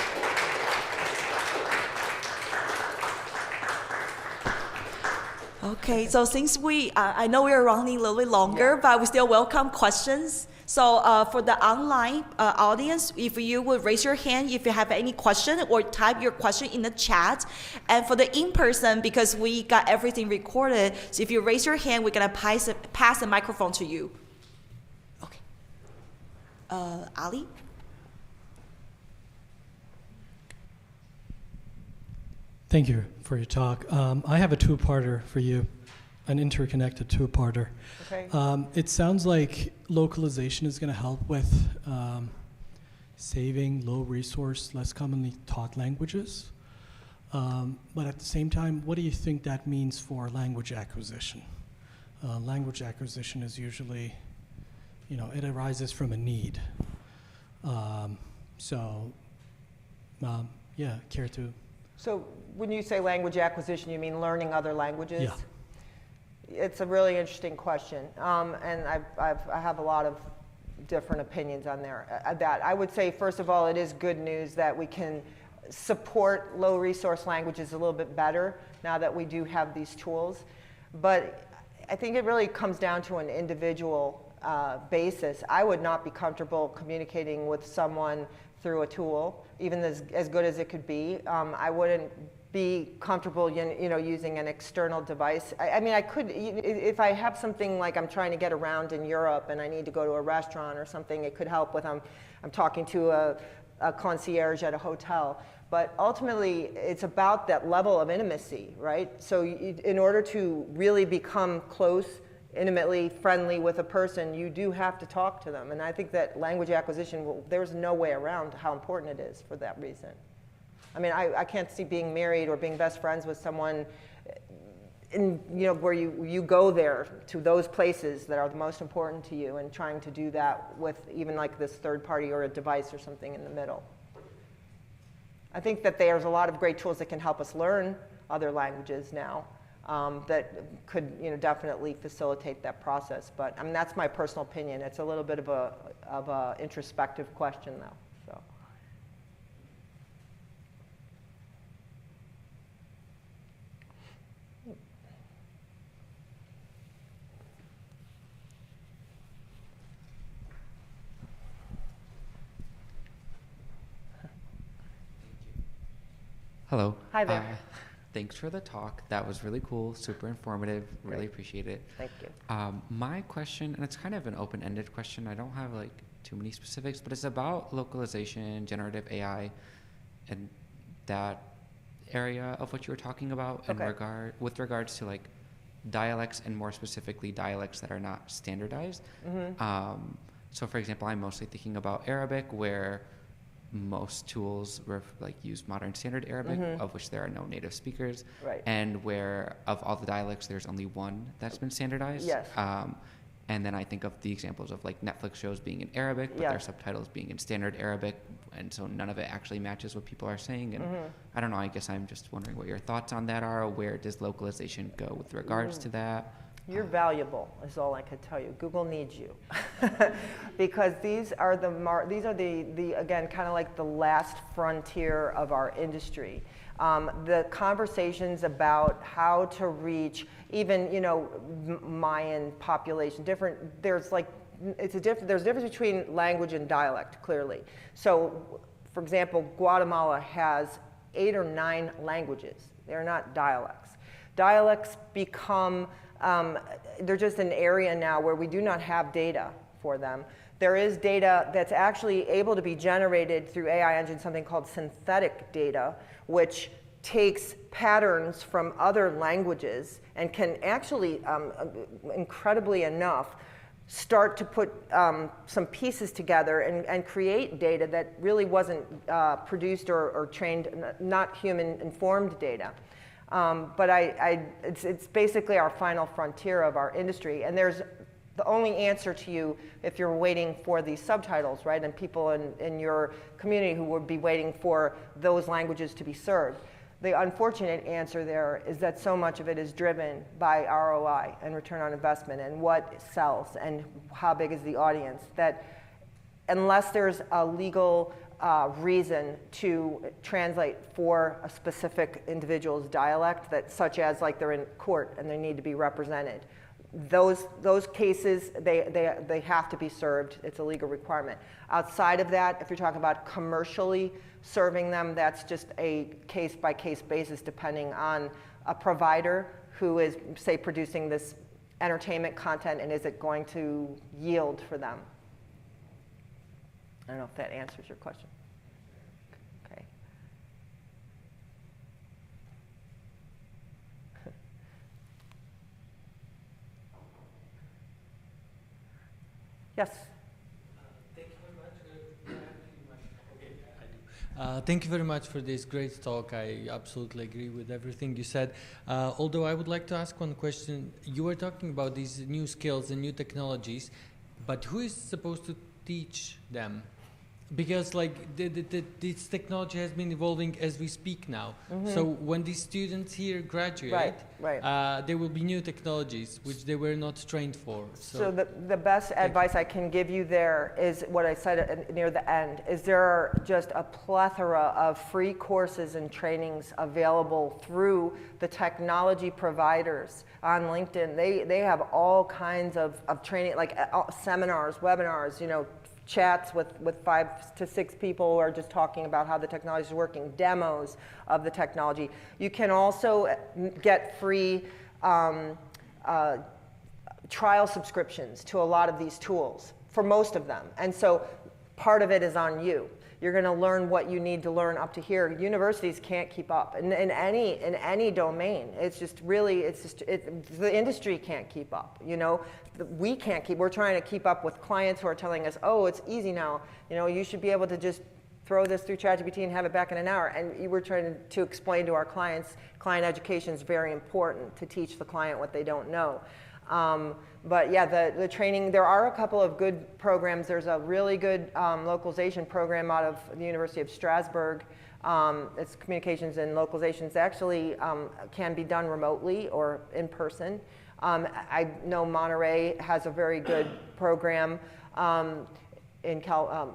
Okay, so since I know we're running a little bit longer, but we still welcome questions. So for the online audience, if you would raise your hand if you have any question, or type your question in the chat. And for the in-person, because we got everything recorded, so if you raise your hand, we're gonna pass the microphone to you. Okay. Ali? Thank you for your talk. I have a two-parter for you, an interconnected two-parter. Okay. It sounds like localization is going to help with saving low-resource, less commonly taught languages. But at the same time, what do you think that means for language acquisition? Language acquisition is usually, it arises from a need. Yeah, care to? So when you say language acquisition, you mean learning other languages? Yeah. It's a really interesting question, and I have a lot of different opinions on that. I would say, first of all, it is good news that we can support low resource languages a little bit better now that we do have these tools. But I think it really comes down to an individual basis. I would not be comfortable communicating with someone through a tool, even as good as it could be. I wouldn't be comfortable using an external device. I mean, I could, if I have something like I'm trying to get around in Europe and I need to go to a restaurant or something, it could help with I'm talking to a concierge at a hotel. But ultimately, it's about that level of intimacy, right? So in order to really become close, intimately friendly with a person, you do have to talk to them. And I think that language acquisition, there's no way around how important it is for that reason. I mean, I can't see being married or being best friends with someone where you go there to those places that are the most important to you, and trying to do that with even like this third party or a device or something in the middle. I think that there's a lot of great tools that can help us learn other languages now that could definitely facilitate that process. But I mean, that's my personal opinion. It's a little bit of a introspective question, though. So. Hello. Hi there. Thanks for the talk. That was really cool, super informative. Really appreciate it. Thank you. My question, and it's kind of an open-ended question. I don't have like too many specifics, but it's about localization, generative AI, and that area of what you were talking about with regards to like dialects, and more specifically dialects that are not standardized. Mm-hmm. So for example, I'm mostly thinking about Arabic, where most tools use modern standard Arabic, mm-hmm. of which there are no native speakers, right. And where of all the dialects there's only one that's been standardized. Yes. And then I think of the examples of like Netflix shows being in Arabic, but their subtitles being in standard Arabic, and so none of it actually matches what people are saying. And mm-hmm. I don't know, I guess I'm just wondering what your thoughts on that are. Where does localization go with regards to that? You're valuable, is all I can tell you. Google needs you. Because these are the again, kind of like the last frontier of our industry. The conversations about how to reach even, Mayan population, there's a difference between language and dialect, clearly. So, for example, Guatemala has 8 or 9 languages. They're not dialects. Dialects become they're just an area now where we do not have data for them. There is data that's actually able to be generated through AI engine, something called synthetic data, which takes patterns from other languages and can actually, incredibly enough, start to put some pieces together and create data that really wasn't produced or trained, not human-informed data. But it's basically our final frontier of our industry. And there's the only answer to you if you're waiting for these subtitles, right? And people in your community who would be waiting for those languages to be served. The unfortunate answer there is that so much of it is driven by ROI and return on investment and what sells and how big is the audience, that unless there's a legal reason to translate for a specific individual's dialect, that such as like they're in court and they need to be represented, those cases, they have to be served. It's a legal requirement. Outside of that, if you're talking about commercially serving them, that's just a case-by-case basis depending on a provider who is, say, producing this entertainment content, and is it going to yield for them. I don't know if that answers your question. Okay. Yes. Thank you very much for this great talk. I absolutely agree with everything you said. Although I would like to ask one question. You were talking about these new skills and new technologies, but who is supposed to teach them? Because like this technology has been evolving as we speak now. So when these students here graduate, there will be new technologies which they were not trained for. So the best advice I can give you there is what I said near the end, is there are just a plethora of free courses and trainings available through the technology providers on LinkedIn. They have all kinds of training, like seminars, webinars, you know, chats with 5 to 6 people who are just talking about how the technology is working, demos of the technology. You can also get free trial subscriptions to a lot of these tools, for most of them. And so part of it is on you. You're going to learn what you need to learn up to here. Universities can't keep up in any domain. It's just really, the industry can't keep up. You know, we can't keep. We're trying to keep up with clients who are telling us, oh, it's easy now. You know, you should be able to just throw this through ChatGPT and have it back in an hour. And we're trying to explain to our clients, client education is very important to teach the client what they don't know. But yeah, the training, there are a couple of good programs. There's a really good localization program out of the University of Strasbourg. It's communications and localizations. Actually can be done remotely or in person. I know Monterey has a very good program in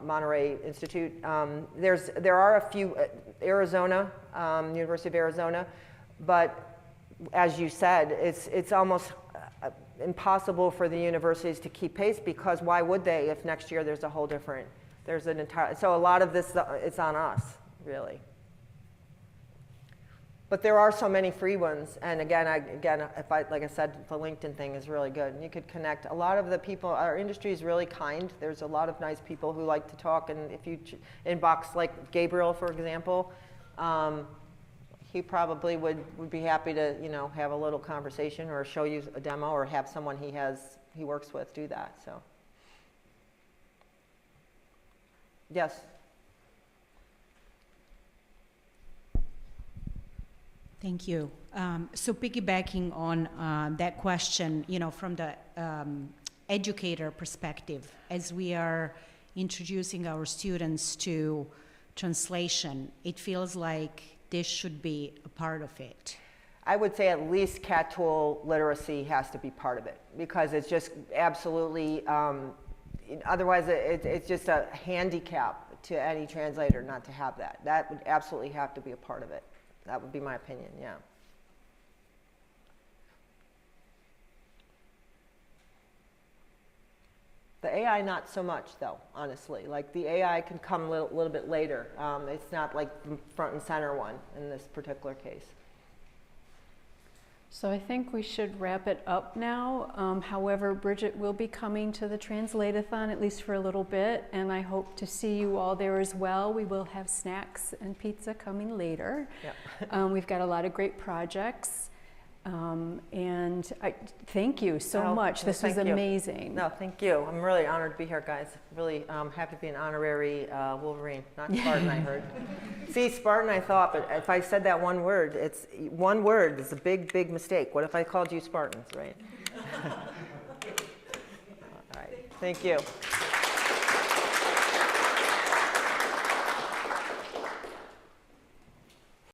Monterey Institute. There are a few, Arizona, University of Arizona, but as you said, it's almost impossible for the universities to keep pace, because why would they if next year there's a whole different, so a lot of this, it's on us, really. But there are so many free ones, and again, like I said, the LinkedIn thing is really good. And you could connect. A lot of the people, our industry is really kind. There's a lot of nice people who like to talk, and if you inbox, like Gabriel, for example, he probably would be happy to, you know, have a little conversation or show you a demo, or have someone he works with do that. So, yes. Thank you. So piggybacking on that question, you know, from the educator perspective, as we are introducing our students to translation, it feels like this should be a part of it. I would say at least CAT tool literacy has to be part of it, because it's just absolutely, otherwise it's just a handicap to any translator not to have that. That would absolutely have to be a part of it. That would be my opinion, yeah. The AI, not so much, though, honestly. Like, the AI can come a little bit later. It's not like the front and center one in this particular case. So I think we should wrap it up now. However, Bridget will be coming to the Translate-a-Thon, at least for a little bit, and I hope to see you all there as well. We will have snacks and pizza coming later. Yep. We've got a lot of great projects. And I thank you so much. This was amazing. No, thank you. I'm really honored to be here, guys. Really happy to be an honorary Wolverine, not Spartan, I heard. See, Spartan I thought, but if I said that one word, it's a big, big mistake. What if I called you Spartans, right? All right, thank you.